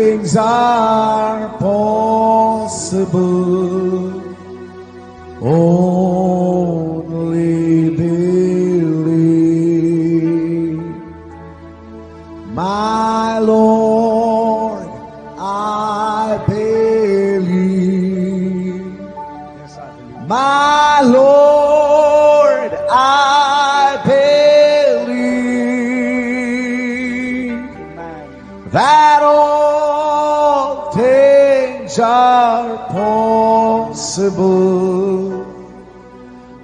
things are possible. Only believe. My Lord, I believe. Yes, I believe. My Lord, I believe Amen. that all things are possible.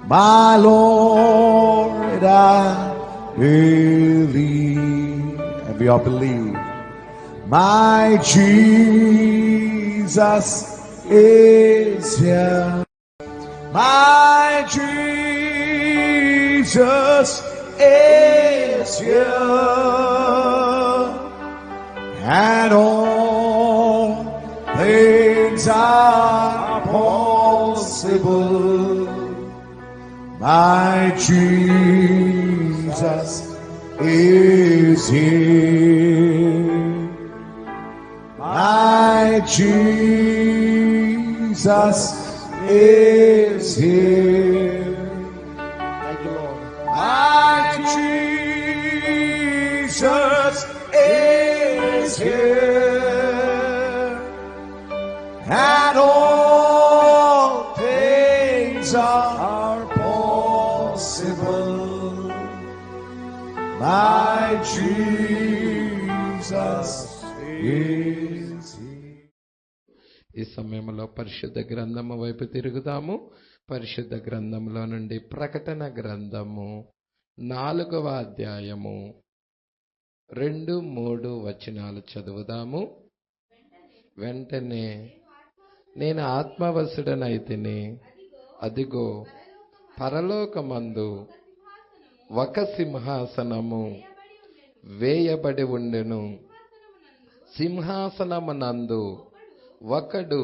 My Lord, I believe. And we all believe. My Jesus is here. My Jesus is here. And all things are possible. My Jesus is here. My Jesus is here. Thank you, Lord. My Jesus is here. And all things are possible. My Jesus is here. ఈ సమయంలో పరిశుద్ధ గ్రంథము వైపు తిరుగుదాము. పరిశుద్ధ గ్రంథంలో నుండి ప్రకటన గ్రంథము 4వ అధ్యాయము 2-3 వచనాలు చదువుదాము. వెంటనే నేను ఆత్మవశుడనైతిని, అదిగో పరలోకమందు ఒక సింహాసనము వేయబడి ఉండెను. సింహాసనమునందు ఒకడు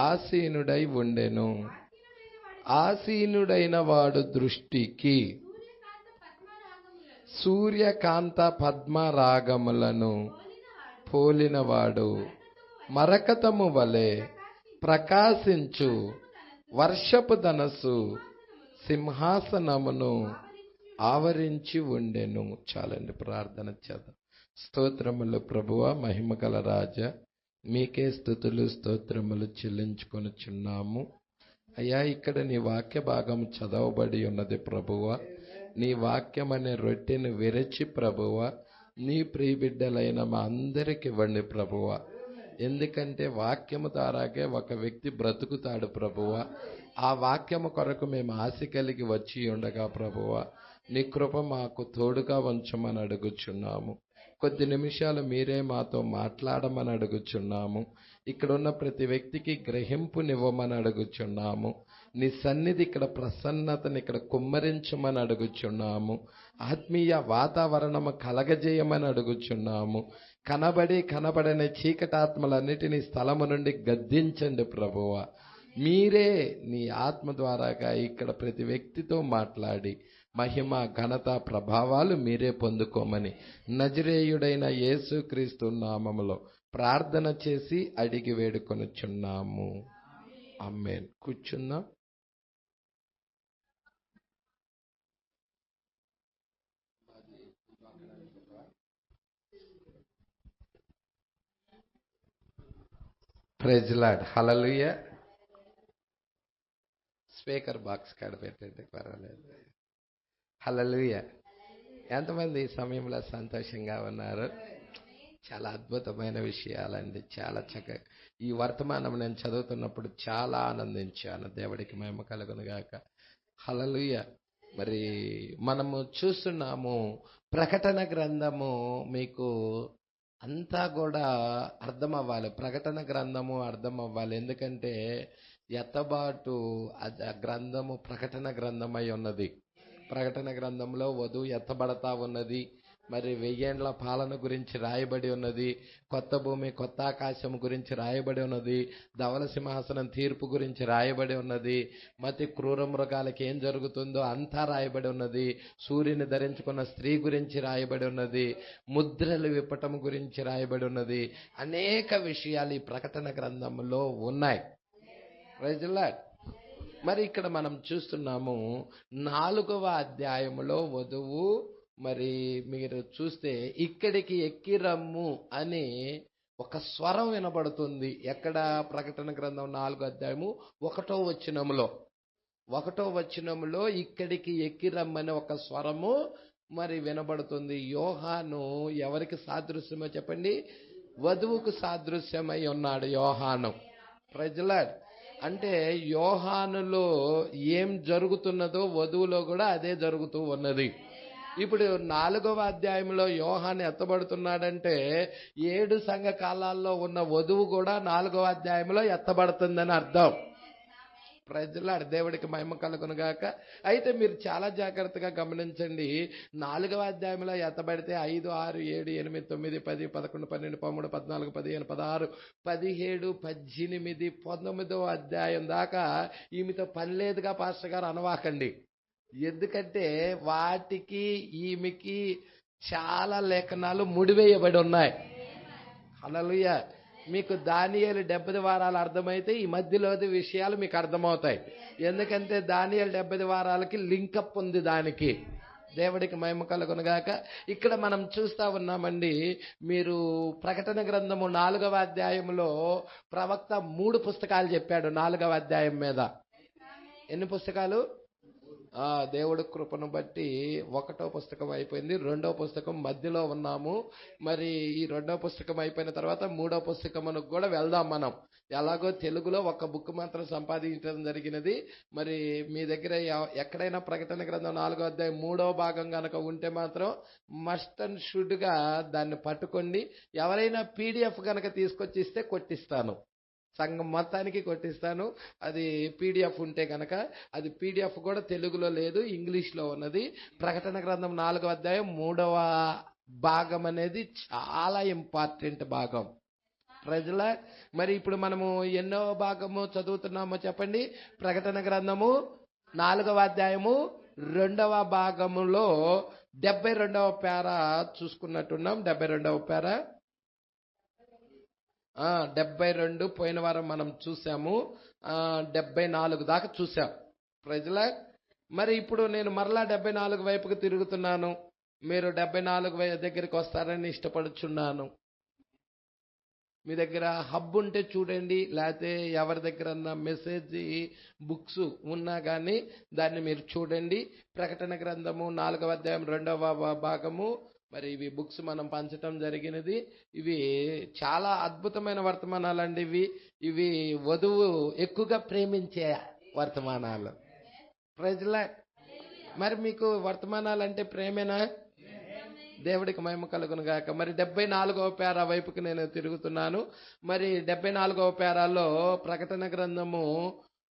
ఆసీనుడై ఉండెను. ఆసీనుడైన వాడు దృష్టికి సూర్యకాంత పద్మరాగములను పోలినవాడు, మరకతము వలె ప్రకాశించు వర్షపు ధనస్సు సింహాసనమును ఆవరించి ఉండెను. చాలండి, ప్రార్థన చేద్దాం. స్తోత్రములు ప్రభువా, మహిమగల రాజా, మీకే స్తుతులు స్తోత్రములు చెల్లించుకొనుచున్నాము. అయ్యా, ఇక్కడ నీ వాక్య భాగం చదవబడి ఉన్నది ప్రభువా. నీ వాక్యం అనే రొట్టెను విరచి ప్రభువా నీ ప్రియబిడ్డలైన మా అందరికి ఇవ్వండి ప్రభువా. ఎందుకంటే వాక్యము ద్వారాగే ఒక వ్యక్తి బ్రతుకుతాడు ప్రభువా. ఆ వాక్యము కొరకు మేము ఆశ కలిగి వచ్చి ఉండగా ప్రభువా నీ కృప మాకు తోడుగా ఉంచమని అడుగుచున్నాము. కొద్ది నిమిషాలు మీరే మాతో మాట్లాడమని అడుగుచున్నాము. ఇక్కడ ఉన్న ప్రతి వ్యక్తికి గ్రహింపునివ్వమని అడుగుచున్నాము. నీ సన్నిధి ఇక్కడ ప్రసన్నతను ఇక్కడ కుమ్మరించమని అడుగుచున్నాము. ఆత్మీయ వాతావరణము కలగజేయమని అడుగుచున్నాము. కనబడని చీకటాత్మలన్నిటినీ స్థలము నుండి గద్దించండి ప్రభువా. మీరే నీ ఆత్మ ద్వారాగా ఇక్కడ ప్రతి వ్యక్తితో మాట్లాడి మహిమ ఘనత ప్రభావాలు మీరే పొందుకోమని నజరేయుడైన యేసుక్రీస్తు నామములో ప్రార్థన చేసి అడిగి వేడుకొనుచున్నాము. ఆమేన్. కూర్చున్నాం. Praise lord. Hallelujah. Speaker box కాడ పెట్టండి, పర్వాలేదు. హల్లెలూయా. ఎంతమంది ఈ సమయంలో సంతోషంగా ఉన్నారు? చాలా అద్భుతమైన విషయాలండి. చాలా చక్కగా ఈ వర్తమానం నేను చదువుతున్నప్పుడు చాలా ఆనందించాను. దేవుడికి మహిమ కలుగును గాక. హల్లెలూయా. మరి మనము చూస్తున్నాము, ప్రకటన గ్రంథము మీకు అంతా కూడా అర్థం అవ్వాలి. ప్రకటన గ్రంథము అర్థం అవ్వాలి. ఎందుకంటే ఎత్తబాటు గ్రంథము ప్రకటన గ్రంథమై ఉన్నది. ప్రకటన గ్రంథంలో వధువు ఎత్తబడతా ఉన్నది. మరి 1000 ఏండ్ల పాలన గురించి రాయబడి ఉన్నది. కొత్త భూమి కొత్త ఆకాశం గురించి రాయబడి ఉన్నది. ధవల సింహాసనం తీర్పు గురించి రాయబడి ఉన్నది. మతి క్రూర మృగాలకి ఏం జరుగుతుందో అంతా రాయబడి ఉన్నది. సూర్యుని ధరించుకున్న స్త్రీ గురించి రాయబడి ఉన్నది. ముద్రలు విప్పటం గురించి రాయబడి ఉన్నది. అనేక విషయాలు ఈ ప్రకటన గ్రంథంలో ఉన్నాయి. Praise the lord. మరి ఇక్కడ మనం చూస్తున్నాము 4వ అధ్యాయములో వధువు, మరి మీరు చూస్తే ఇక్కడికి ఎక్కి రమ్ము అని ఒక స్వరం వినబడుతుంది. ఎక్కడ? ప్రకటన గ్రంథం 4వ అధ్యాయము 1వ వచనములో ఇక్కడికి ఎక్కి రమ్మని ఒక స్వరము మరి వినబడుతుంది. యోహాను ఎవరికి సాదృశ్యమో చెప్పండి? వధువుకు సాదృశ్యమై ఉన్నాడు యోహాను. Praise the lord. అంటే యోహానులో ఏం జరుగుతున్నదో వధువులో కూడా అదే జరుగుతూ ఉన్నది. ఇప్పుడు 4వ అధ్యాయంలో యోహాను ఎత్తబడుతున్నాడంటే 7 సంఘ కాలాల్లో ఉన్న వధువు కూడా 4వ అధ్యాయంలో ఎత్తబడుతుందని అర్థం. ప్రజలాడు దేవుడికి మహిమ కలుగును గాక. అయితే మీరు చాలా జాగ్రత్తగా గమనించండి. 4వ అధ్యాయంలో ఎత్తబడితే 5, 6, 7, 8, 9, 10, 11, 12, 13, 14, 15, 16, 17, 18, 19వ అధ్యాయం దాకా ఈమెతో పని లేదుగా పాస్టర్ గారు అనవాకండి. ఎందుకంటే వాటికి ఈమెకి చాలా లేఖనాలు ముడివేయబడి ఉన్నాయి. హల్లెలూయా. మీకు దానియేలు 70 వారాలు అర్థమైతే ఈ మధ్యలోది విషయాలు మీకు అర్థమవుతాయి. ఎందుకంటే దానియేలు 70 వారాలకి లింకప్ ఉంది దానికి. దేవుడికి మహిమ కలుగును గాక. ఇక్కడ మనం చూస్తా ఉన్నామండి. మీరు ప్రకటన గ్రంథము 4వ అధ్యాయంలో ప్రవక్త 3 పుస్తకాలు చెప్పాడు 4వ అధ్యాయం మీద. ఎన్ని పుస్తకాలు? దేవుడి కృపను బట్టి 1వ పుస్తకం అయిపోయింది. 2వ పుస్తకం మధ్యలో ఉన్నాము. మరి ఈ 2వ పుస్తకం అయిపోయిన తర్వాత 3వ పుస్తకమునకు కూడా వెళ్దాం మనం. ఎలాగో తెలుగులో ఒక బుక్ మాత్రం సంపాదించడం జరిగినది. మరి మీ దగ్గర ఎక్కడైనా ప్రకటన గ్రంథం 4వ అధ్యాయం 3వ భాగం కనుక ఉంటే మాత్రం మస్ట్ అండ్ షుడ్ గా దాన్ని పట్టుకోండి. ఎవరైనా PDF కనుక తీసుకొచ్చి ఇస్తే కొట్టిస్తాను. సంఘం మొత్తానికి కొట్టిస్తాను. అది PDF ఉంటే కనుక. అది PDF కూడా తెలుగులో లేదు, ఇంగ్లీష్లో ఉన్నది. ప్రకటన గ్రంథం 4వ అధ్యాయం 3వ భాగం అనేది చాలా ఇంపార్టెంట్ భాగం. ప్రజల మరి ఇప్పుడు మనము ఎన్నో భాగము చదువుతున్నామో చెప్పండి? ప్రకటన గ్రంథము 4వ అధ్యాయము 2వ భాగములో 72వ పేరా చూసుకున్నట్టున్నాం. 72వ పేరా 72 పోయిన వారం మనం చూసాము. 74 దాకా చూసాం. ప్రజల మరి ఇప్పుడు నేను మరలా 74 వైపుకు తిరుగుతున్నాను. మీరు 74 దగ్గరికి వస్తారని ఇష్టపడుచున్నాను. మీ దగ్గర హబ్ ఉంటే చూడండి, లేకపోతే ఎవరి దగ్గర మెసేజ్ బుక్స్ ఉన్నా కానీ దాన్ని మీరు చూడండి. ప్రకటన గ్రంథము 4వ అధ్యాయం 2వ భాగము. మరి ఇవి బుక్స్ మనం పంచటం జరిగినది. ఇవి చాలా అద్భుతమైన వర్తమానాలండి. ఇవి వధువు ఎక్కువగా ప్రేమించే వర్తమానాలు. Praise the lord. మరి మీకు వర్తమానాలు అంటే ప్రేమేనా? దేవుడికి మహిమ కలుగును గాక. మరి 74వ పేరా వైపుకి నేను తిరుగుతున్నాను. మరి 74వ పేరాలో ప్రకటన గ్రంథము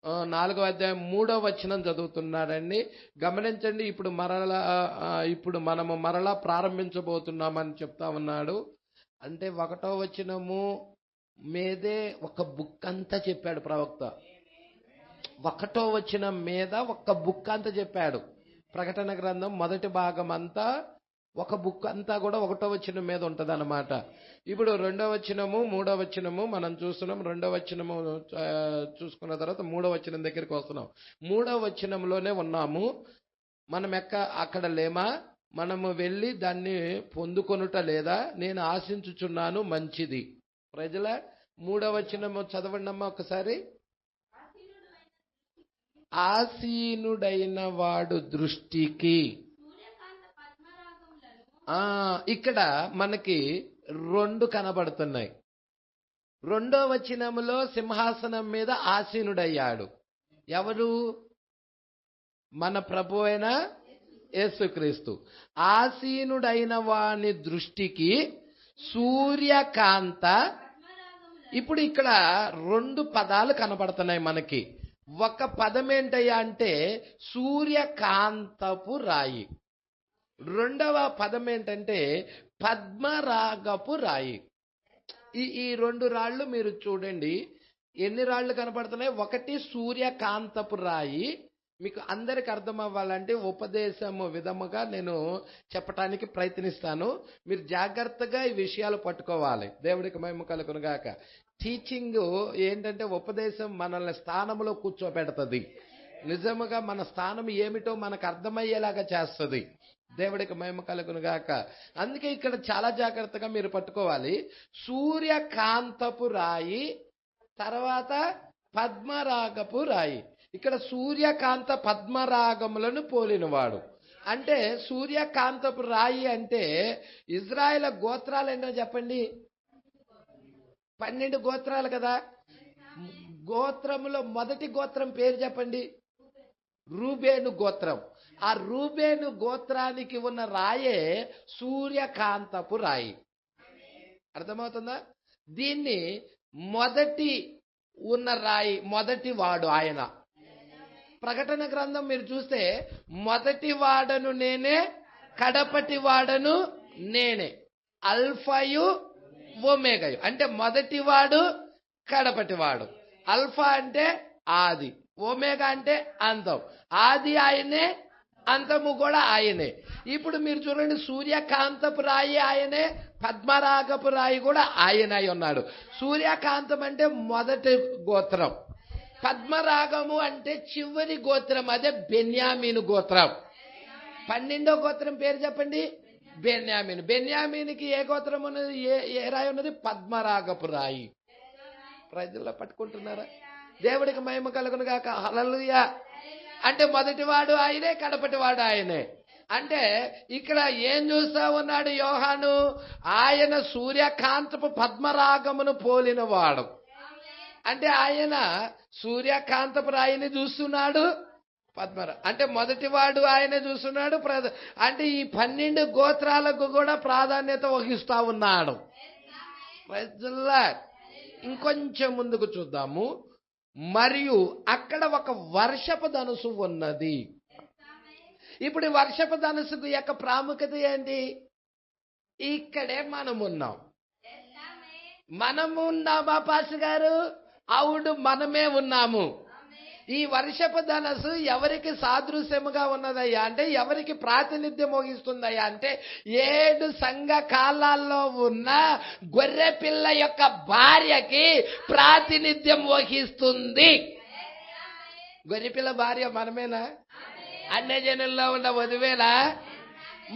4వ అధ్యాయం 3వ వచనం చదువుతున్నాడండి. గమనించండి. ఇప్పుడు మనము మరలా ప్రారంభించబోతున్నామని చెప్తా ఉన్నాడు. అంటే 1వ వచనము మీదే ఒక బుక్ అంతా చెప్పాడు ప్రవక్త. 1వ వచనం మీద ఒక బుక్ అంతా చెప్పాడు. ప్రకటన గ్రంథం మొదటి భాగం అంతా ఒక బుక్ అంతా కూడా 1వ వచనం మీద ఉంటది అన్నమాట. ఇప్పుడు 2వ వచనము 3వ వచనము మనం చూస్తున్నాం. 2వ వచనము చూసుకున్న తర్వాత 3వ వచనం దగ్గరికి వస్తున్నాం. 3వ వచనంలోనే ఉన్నాము. మనం అక్కడ లేమా? మనము వెళ్ళి దాన్ని పొందుకొనుట లేదా? నేను ఆశించుచున్నాను మంచిది. ప్రజల 3వ వచనము చదవండమ్మా ఒకసారి. ఆసీనుడైన వాడు దృష్టికి. ఇక్కడ మనకి 2 కనబడుతున్నాయి. 2వ వచనములో సింహాసనం మీద ఆసీనుడయ్యాడు. ఎవరు? మన ప్రభు అయిన యేసుక్రీస్తు. ఆసీనుడైన వాని దృష్టికి సూర్యకాంత. ఇప్పుడు ఇక్కడ 2 పదాలు కనబడుతున్నాయి మనకి. ఒక పదం ఏంటయ్యా అంటే సూర్యకాంతపు రాయి. రెండవ పదం ఏంటంటే పద్మరాగపు రాయి. ఈ రెండు రాళ్ళు మీరు చూడండి, ఎన్ని రాళ్ళు కనపడుతున్నాయి? ఒకటి సూర్యకాంతపు రాయి. మీకు అందరికి అర్థం అవ్వాలంటే ఉపదేశము విధముగా నేను చెప్పటానికి ప్రయత్నిస్తాను. మీరు జాగ్రత్తగా ఈ విషయాలు పట్టుకోవాలి. దేవుడికి మహిమ కలుగును గాక. టీచింగ్ ఏంటంటే ఉపదేశం మనల్ని స్థానంలో కూర్చోబెడుతుంది. నిజముగా మన స్థానం ఏమిటో మనకు అర్థమయ్యేలాగా చేస్తుంది. దేవుడికి మహిమ కలుగును గాక. అందుకే ఇక్కడ చాలా జాగ్రత్తగా మీరు పట్టుకోవాలి. సూర్యకాంతపు రాయి, తర్వాత పద్మరాగపు రాయి. ఇక్కడ సూర్యకాంత పద్మరాగములను పోలినవాడు. అంటే సూర్యకాంతపు రాయి అంటే ఇజ్రాయేల్ గోత్రాలు ఏంటో చెప్పండి. 12 గోత్రాలు కదా. గోత్రములో మొదటి గోత్రం పేరు చెప్పండి. రూబేను గోత్రం. ఆ రూబేను గోత్రానికి ఉన్న రాయే సూర్యకాంతపు రాయి. అర్థమవుతుందా? దీన్ని మొదటి ఉన్న రాయి, మొదటి వాడు ఆయన. ప్రకటన గ్రంథం మీరు చూస్తే మొదటి వాడను నేనే, కడపటి వాడను నేనే, అల్ఫాయు ఒమేగాయు. అంటే మొదటివాడు, కడపటివాడు. అల్ఫా అంటే ఆది, ఒమేగా అంటే అంతం. ఆది ఆయనే, అంతము కూడా ఆయనే. ఇప్పుడు మీరు చూడండి, సూర్యకాంతపు రాయి ఆయనే, పద్మరాగపు రాయి కూడా ఆయన అయి ఉన్నాడు. సూర్యకాంతం అంటే మొదటి గోత్రం, పద్మరాగము అంటే చివరి గోత్రం, అదే బెన్యామీను గోత్రం. 12వ గోత్రం పేరు చెప్పండి. బెన్యామీను. బెన్యామీనికి ఏ గోత్రం ఉన్నది? ఏ రాయి ఉన్నది? పద్మరాగపు రాయి. ప్రజల్లో పట్టుకుంటున్నారా? దేవుడికి మహిమ కలుగును గాక. హల్లెలూయా. అంటే మొదటివాడు ఆయనే, కడపటివాడు ఆయనే. అంటే ఇక్కడ ఏం చూస్తా ఉన్నాడు యోహాను? ఆయన సూర్యకాంతపు పద్మరాగమును పోలినవాడు. అంటే ఆయన సూర్యకాంతపు రాయిని చూస్తున్నాడు, అంటే మొదటివాడు ఆయన చూస్తున్నాడు. అంటే ఈ 12 గోత్రాలకు కూడా ప్రాధాన్యత వహిస్తా ఉన్నాడు. ఇంకొంచెం ముందుకు చూద్దాము. మరియు అక్కడ ఒక వర్షపు ధనుసు ఉన్నది. ఇప్పుడు ఈ వర్షపు ధనుసు యొక్క ప్రాముఖ్యత ఏంటి? ఇక్కడే మనమున్నాం. మనమున్నామా పాస్ గారు? అవును, మనమే ఉన్నాము. ఈ వర్షపు ధనస్సు ఎవరికి సాదృశ్యముగా ఉన్నదయ్యా అంటే, ఎవరికి ప్రాతినిధ్యం వహిస్తుందయ్యా అంటే, 7 సంఘ కాలాల్లో ఉన్న గొర్రె పిల్ల యొక్క భార్యకి ప్రాతినిధ్యం వహిస్తుంది. గొర్రె పిల్ల భార్య మనమేనా? అన్యజనుల్లో ఉన్న వధువేనా?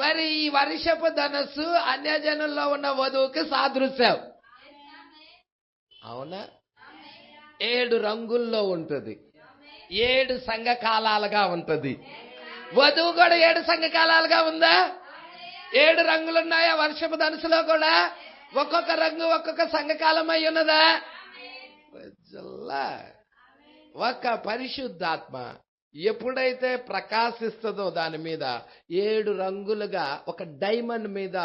మరి ఈ వర్షపు ధనస్సు అన్యజనుల్లో ఉన్న వధువుకి సాదృశ్యం. అవునా? 7 రంగుల్లో ఉంటుంది, 7 సంఘ కాలాలుగా ఉంటుంది. వధువు కూడా 7 సంఘ కాలాలుగా ఉందా? 7 రంగులున్నాయా వర్షపు ధనుసులో కూడా? ఒక్కొక్క రంగు ఒక్కొక్క సంఘకాలం అయి ఉన్నదా? ఒక పరిశుద్ధాత్మ ఎప్పుడైతే ప్రకాశిస్తుందో దాని మీద 7 రంగులుగా, ఒక డైమండ్ మీద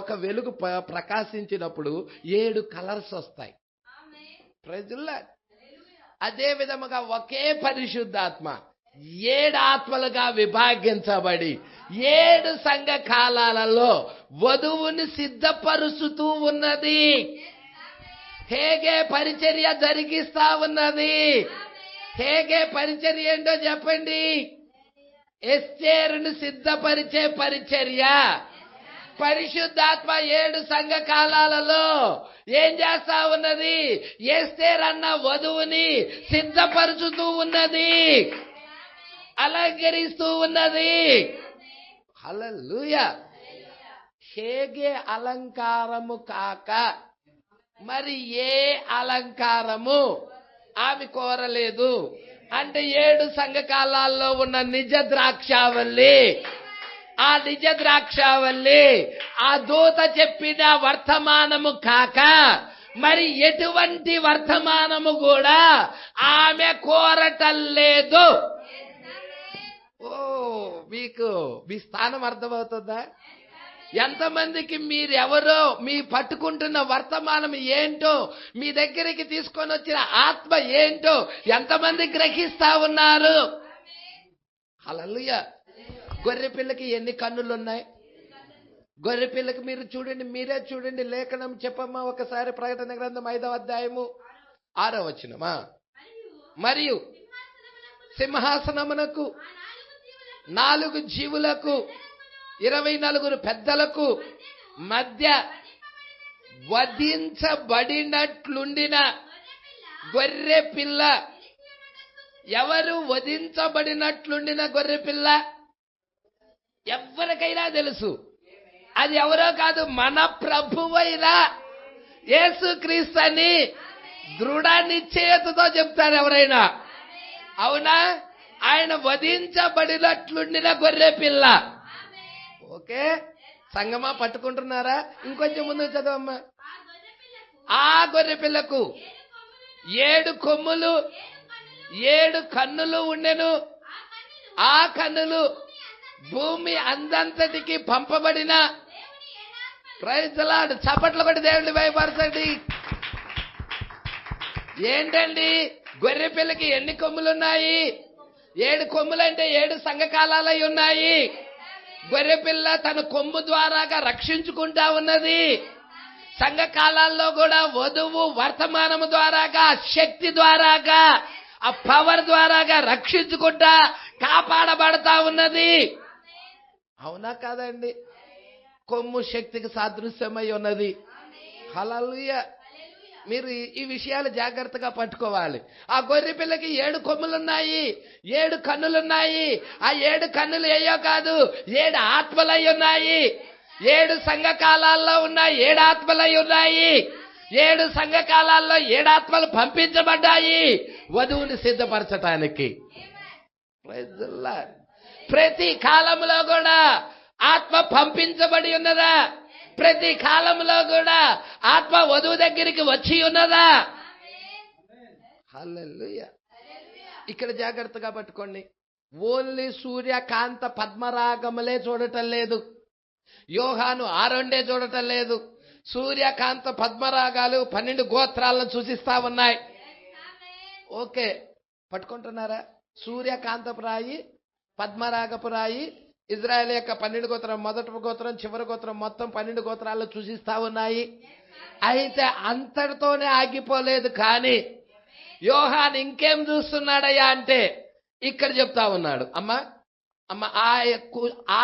ఒక వెలుగు ప్రకాశించినప్పుడు 7 కలర్స్ వస్తాయి. ప్రజల్లా అదే విధముగా ఒకే పరిశుద్ధాత్మ 7 ఆత్మలుగా విభాగించబడి 7 సంఘ కాలాలలో వధువుని సిద్ధపరుచుతూ ఉన్నది. హేగే పరిచర్య జరిగిస్తా ఉన్నది. హేగే పరిచర్య ఏంటో చెప్పండి. ఎస్తేరును సిద్ధపరిచే పరిచర్య. పరిశుద్ధాత్మ 7 సంఘ కాలాలలో ఏం చేస్తా ఉన్నది? ఎస్తేర్ అన్న వధువుని సిద్ధపరుచుతూ ఉన్నది, అలంకరిస్తూ ఉన్నది. హల్లెలూయా. హేగే అలంకారము కాక మరి ఏ అలంకారము ఆమె కోరలేదు. అంటే 7 సంఘ కాలాల్లో ఉన్న నిజ ద్రాక్షావల్లి, ఆ నిజ ద్రాక్షావల్లి ఆ దూత చెప్పిన వర్తమానము కాక మరి ఎటువంటి వర్తమానము కూడా ఆమె కోరటం లేదు. ఓ, మీకు మీ స్థానం అర్థమవుతుందా? ఎంతమందికి మీరెవరో, మీ పట్టుకుంటున్న వర్తమానం ఏంటో, మీ దగ్గరికి తీసుకొని వచ్చిన ఆత్మ ఏంటో ఎంతమంది గ్రహిస్తా ఉన్నారు? హల్లెలూయా. గొర్రె పిల్లకి ఎన్ని కన్నులు ఉన్నాయి? గొర్రె పిల్లకి మీరు చూడండి, మీరే చూడండి. లేఖనం చెప్పమ్మా ఒకసారి. ప్రకటన గ్రంథం 5వ అధ్యాయము 6వ వచనమా. మరియు సింహాసనమునకు 4 జీవులకు 24 పెద్దలకు మధ్య వధించబడినట్లుండిన గొర్రె పిల్ల. ఎవరు వధించబడినట్లుండిన గొర్రె పిల్ల? ఎవరికైనా తెలుసు. అది ఎవరో కాదు, మన ప్రభువైన యేసుక్రీస్తు అని దృఢ నిశ్చయతతో చెప్తారు ఎవరైనా. అవునా? ఆయన వధించబడినట్లుండిన గొర్రె పిల్ల. ఓకే, సంగమా పట్టుకుంటున్నారా? ఇంకొంచెం ముందు చదవమ్మా. ఆ గొర్రె పిల్లకు 7 కొమ్ములు 7 కన్నులు ఉండెను. ఆ కన్నులు భూమి అందంతటికి పంపబడిన. Praise the lord. చప్పట్లు కొట్టి దేవుడిని భయపరచండి. ఏంటండి, గొర్రె పిల్లకి ఎన్ని కొమ్ములున్నాయి? 7 కొమ్ములంటే 7 సంఘకాలాలై ఉన్నాయి. గొర్రె పిల్ల తన కొమ్ము ద్వారాగా రక్షించుకుంటా ఉన్నది. సంఘకాలాల్లో కూడా వధువు వర్తమానము ద్వారాగా, శక్తి ద్వారాగా, ఆ పవర్ ద్వారాగా రక్షించుకుంటా కాపాడబడతా ఉన్నది. అవునా కాదండి? కొమ్ము శక్తికి సాదృశ్యమై ఉన్నది. హల్లెలూయా. మీరు ఈ విషయాలు జాగ్రత్తగా పట్టుకోవాలి. ఆ గొర్రె పిల్లకి 7 కొమ్ములున్నాయి, 7 కన్నులున్నాయి. ఆ 7 కన్నులు ఏయో కాదు, 7 ఆత్మలై ఉన్నాయి. 7 సంఘకాలాల్లో ఉన్న 7 ఆత్మలై ఉన్నాయి. 7 సంఘకాలాల్లో 7 ఆత్మలు పంపించబడ్డాయి వధువుని సిద్ధపరచటానికి. ప్రతి కాలంలో కూడా ఆత్మ పంపించబడి ఉన్నదా? ప్రతి కాలంలో కూడా ఆత్మ వధువు దగ్గరికి వచ్చి ఉన్నదా? హల్లెలూయా. ఇక్కడ జాగ్రత్తగా పట్టుకోండి. ఓన్లీ సూర్యకాంత పద్మరాగములే చూడటం లేదు. యోహాను 6 చూడటం లేదు. సూర్యకాంత పద్మరాగాలు 12 గోత్రాలను సూచిస్తా ఉన్నాయి. ఓకే, పట్టుకుంటున్నారా? సూర్యకాంతపు రాయి, పద్మరాగపు రాయి, ఇజ్రాయెల్ యొక్క 12 గోత్రం, మొదటి గోత్రం, చివరి గోత్రం, మొత్తం 12 గోత్రాలను సూచిస్తా ఉన్నాయి. అయితే అంతటితోనే ఆగిపోలేదు. కానీ యోహాను ఇంకేం చూస్తున్నాడయ్యా అంటే ఇక్కడ చెప్తా ఉన్నాడు. అమ్మ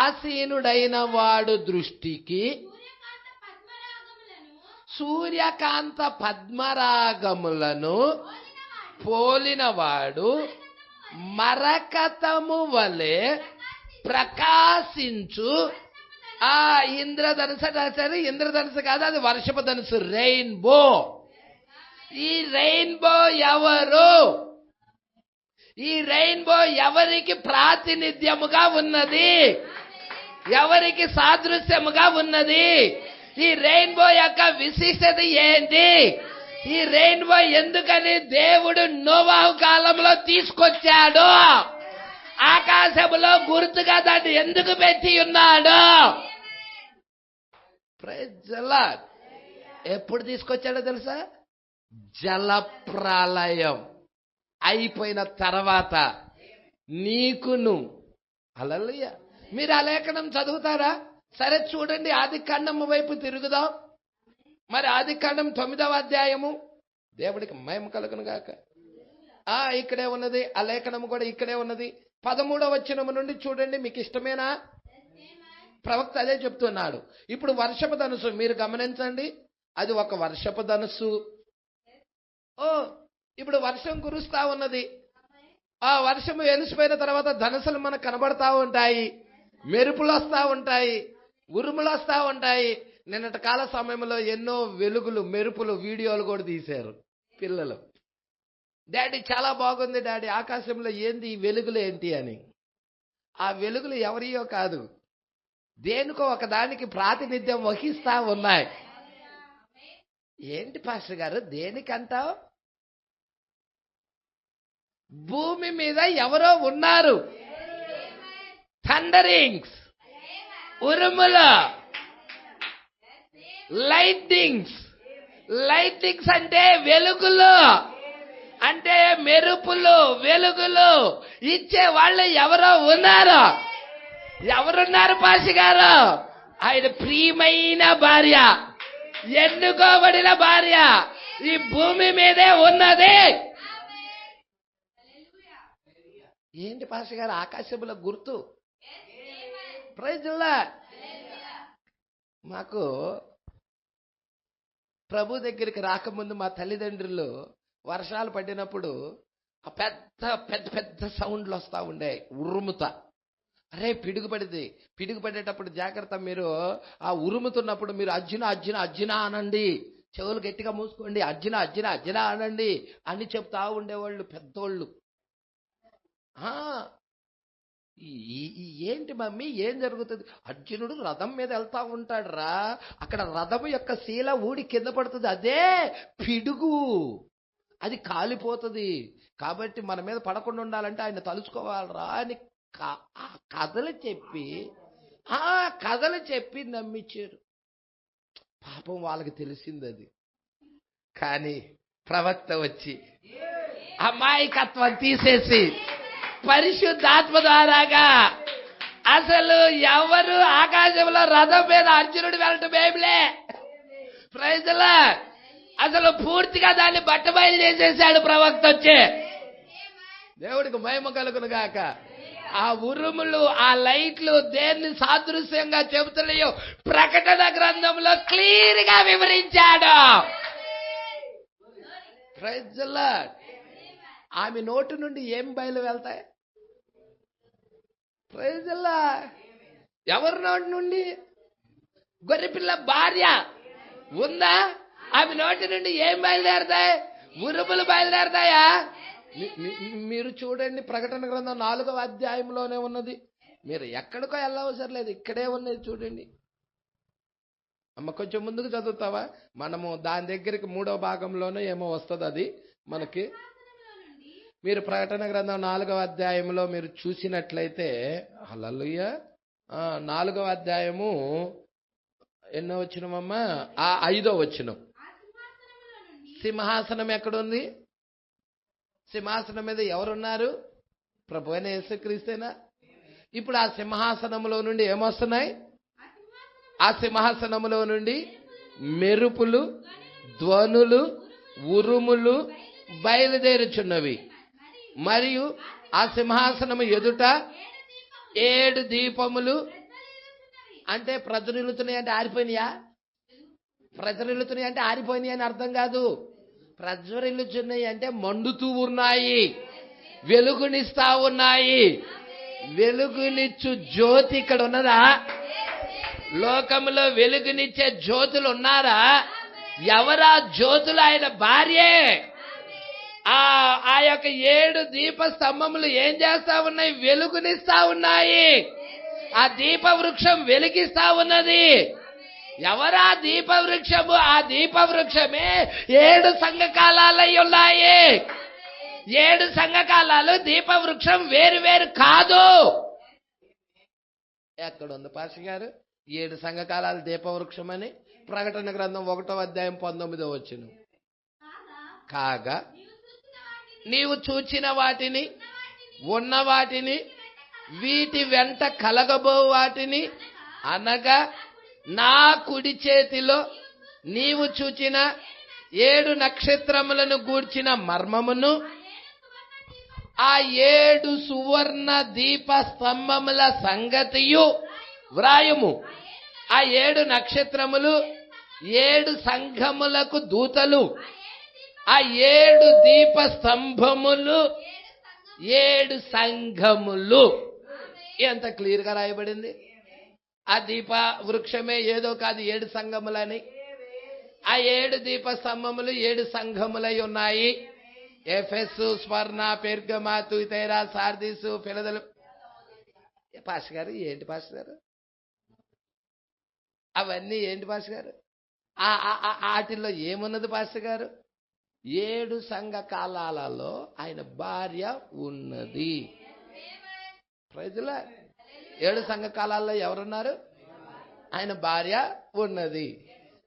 ఆసీనుడైన వాడు దృష్టికి సూర్యకాంత పద్మరాగములను పోలినవాడు మరకతము వలె ప్రకాశించు. ఆ ఇంద్రధనుసు, ఇంద్రధనుసు కాదు, అది వర్షపు ధనుసు, రెయిన్బో. ఈ రెయిన్బో ఎవరు? ఈ రెయిన్బో ఎవరికి ప్రాతినిధ్యముగా ఉన్నది? ఎవరికి సాదృశ్యముగా ఉన్నది? ఈ రెయిన్బో యొక్క విశిష్టత ఏంటి? ఈ రెయిన్బో ఎందుకని దేవుడు నోవాహు కాలంలో తీసుకొచ్చాడు? ఆకాశములో గుర్తుగా దాన్ని ఎందుకు పెట్టి ఉన్నాడు? Praise the lord. ఎప్పుడు తీసుకొచ్చాడో తెలుసా? జలప్రళయం అయిపోయిన తర్వాత నీకును. హల్లెలూయా. మీరు ఆ లేఖనం చదువుతారా? సరే చూడండి, ఆదికాండము వైపు తిరుగుదాం. మరి ఆదికాండం 9వ అధ్యాయము. దేవుడికి మహిమ కలుగును గాక. ఇక్కడే ఉన్నది. ఆ లేఖనము కూడా ఇక్కడే ఉన్నది. 13వ వచనము నుండి చూడండి. మీకు ఇష్టమేనా? ప్రవక్త అదే చెప్తున్నాడు. ఇప్పుడు వర్షపు ధనుసు మీరు గమనించండి. అది ఒక వర్షపు ధనుసు. ఇప్పుడు వర్షం కురుస్తా ఉన్నది. ఆ వర్షం వెలిసిపోయిన తర్వాత ధనుసులు మనకు కనబడతా ఉంటాయి. మెరుపులు వస్తా ఉంటాయి, ఉరుములు వస్తా ఉంటాయి. నిన్నటి కాల సమయంలో ఎన్నో వెలుగులు, మెరుపులు వీడియోలు కూడా తీశారు పిల్లలు. డాడీ చాలా బాగుంది డాడీ, ఆకాశంలో ఏంది ఈ వెలుగులు ఏంటి అని. ఆ వెలుగులు ఎవరియో కాదు, దేనికో ఒక దానికి ప్రాతినిధ్యం వహిస్తా ఉన్నాయి. ఏంటి పాస్టర్ గారు దేనికంటావు? భూమి మీద ఎవరో ఉన్నారు. థండరింగ్స్, ఉరుములు, లైటింగ్స్. లైటింగ్స్ అంటే వెలుగులు, అంటే మెరుపులు, వెలుగులు ఇచ్చే వాళ్ళు ఎవరో ఉన్నారు. ఎవరున్నారు పాషి గారు? ఆయన ప్రియమైన భార్య, ఎన్నుకోబడిన భార్య ఈ భూమి మీదే ఉన్నది. ఏంటి పాషి గారు ఆకాశంలో గుర్తు? Praise the lord. మాకు ప్రభు దగ్గరికి రాకముందు మా తల్లిదండ్రులు వర్షాలు పడినప్పుడు ఆ పెద్ద పెద్ద పెద్ద సౌండ్లు వస్తూ ఉండే, ఉరుముతా. అరే పిడుగు పడింది, పిడుగు పడేటప్పుడు జాగ్రత్త, మీరు ఆ ఉరుముతున్నప్పుడు మీరు అర్జున అర్జున అర్జున అనండి, చెవులు గట్టిగా మూసుకోండి, అర్జున అర్జున అర్జున అనండి అని చెప్తా ఉండేవాళ్ళు పెద్దోళ్ళు. ఏంటి మమ్మీ ఏం జరుగుతుంది? అర్జునుడు రథం మీద వెళ్తా ఉంటాడు రా, అక్కడ రథం యొక్క శీల ఊడి కింద పడుతుంది, అదే పిడుగు, అది కాలిపోతుంది. కాబట్టి మన మీద పడకుండా ఉండాలంటే ఆయన తలుచుకోవాలరా అని కథలు చెప్పి నమ్మించారు. పాపం వాళ్ళకి తెలిసింది అది. కానీ ప్రవక్త వచ్చి అమాయకత్వం తీసేసి పరిశుద్ధాత్మ ద్వారాగా అసలు ఎవరు ఆకాశంలో రథం మీద అర్జునుడు వెళ్ళటం ఏమిలే, ప్రైజ్ ది లార్డ్, అసలు పూర్తిగా దాన్ని బట్టబయలు చేసేసాడు ప్రవక్త వచ్చే. దేవుడికి మహిమ కలుగును గాక. ఆ ఉరుములు, ఆ లైట్లు దేన్ని సాదృశ్యంగా చెబుతున్నాయో ప్రకటన గ్రంథంలో క్లియర్ గా వివరించాడు. Praise the lord. ఆమె నోటి నుండి ఏం బయలు వెళ్తాయి? Praise the lord. ఎవరి నోటి నుండి? గొర్రెపిల్ల భార్య ఉందా? ఆమె నోటి నుండి ఏం బయలుదేరతాయి? ఉరుములు బయలుదేరతాయా? మీరు చూడండి, ప్రకటన గ్రంథం 4వ అధ్యాయంలోనే ఉన్నది. మీరు ఎక్కడికో వెళ్ళవసరం లేదు, ఇక్కడే ఉన్నది చూడండి. అమ్మ కొంచెం ముందుకు చదువుతావా? మనము దాని దగ్గరికి 3వ భాగంలోనే ఏమో వస్తుంది అది మనకి. మీరు ప్రకటన గ్రంథం 4వ అధ్యాయంలో మీరు చూసినట్లయితే, హల్లెలూయా, 4వ అధ్యాయము ఎన్నో వచనమమ్మా? 5వ వచనం. సింహాసనం ఎక్కడుంది? సింహాసనం మీద ఎవరున్నారు? ప్రభు అయిన యేసుక్రీస్తేనా? ఇప్పుడు ఆ సింహాసనంలో నుండి ఏమొస్తున్నాయి? ఆ సింహాసనంలో నుండి మెరుపులు, ధ్వనులు, ఉరుములు బయలుదేరుచున్నవి. మరియు ఆ సింహాసనము ఎదుట 7 దీపములు. అంటే ప్రజ్వలిల్లుతున్నాయి అంటే ఆరిపోయినాయా? ప్రజ్వలిల్లుతున్నాయి అంటే ఆరిపోయినాయి అని అర్థం కాదు. ప్రజ్వలిల్లుచున్నాయి అంటే మండుతూ ఉన్నాయి, వెలుగునిస్తా ఉన్నాయి. వెలుగునిచ్చు జ్యోతి ఇక్కడ ఉన్నదా? లోకంలో వెలుగునిచ్చే జ్యోతులు ఉన్నారా? ఎవరా జ్యోతులు? ఆయన భార్యే. ఆ యొక్క 7 దీప స్తంభములు ఏం చేస్తా ఉన్నాయి? వెలుగునిస్తా ఉన్నాయి. ఆ దీప వృక్షం వెలిగిస్తా ఉన్నది. ఎవరా దీప వృక్షము? ఆ దీప వృక్షమే 7 సంఘకాలాలై ఉన్నాయి. 7 సంఘకాలాలు. దీప వృక్షం వేరు వేరు కాదు. ఎక్కడుంది పాష గారు 7 సంఘకాలాలు దీప వృక్షం అని? ప్రకటన గ్రంథం 1వ అధ్యాయం 19వ వచనం. కాగా నీవు చూచిన వాటిని, ఉన్న వాటిని, వీటి వెంట కలగబో వాటిని, అనగా నా కుడి చేతిలో నీవు చూచిన 7 నక్షత్రములను గూర్చిన మర్మమును, ఆ 7 సువర్ణ దీప స్తంభముల సంగతియు వ్రాయము. ఆ 7 నక్షత్రములు 7 సంఘములకు దూతలు. ఆ 7 దీప స్తంభములు 7 సంఘములు. ఎంత క్లియర్ గా రాయబడింది. ఆ దీప వృక్షమే ఏదో కాదు 7 సంఘములని. ఆ 7 దీప స్తంభములు 7 సంఘములై ఉన్నాయి. ఎఫెసు, స్మరణ, పెర్గమ, తుయతైరా, సార్దీసు, ఫిలదెల్. పాష గారు ఏంటి పాష గారు అవన్నీ? ఏంటి పాష గారు? వాటిల్లో ఏమున్నది పాష గారు? 7 సంఘ కాలాలలో ఆయన భార్య ఉన్నది. Praise the lord. 7 సంఘ కాలాల్లో ఎవరున్నారు? ఆయన భార్య ఉన్నది.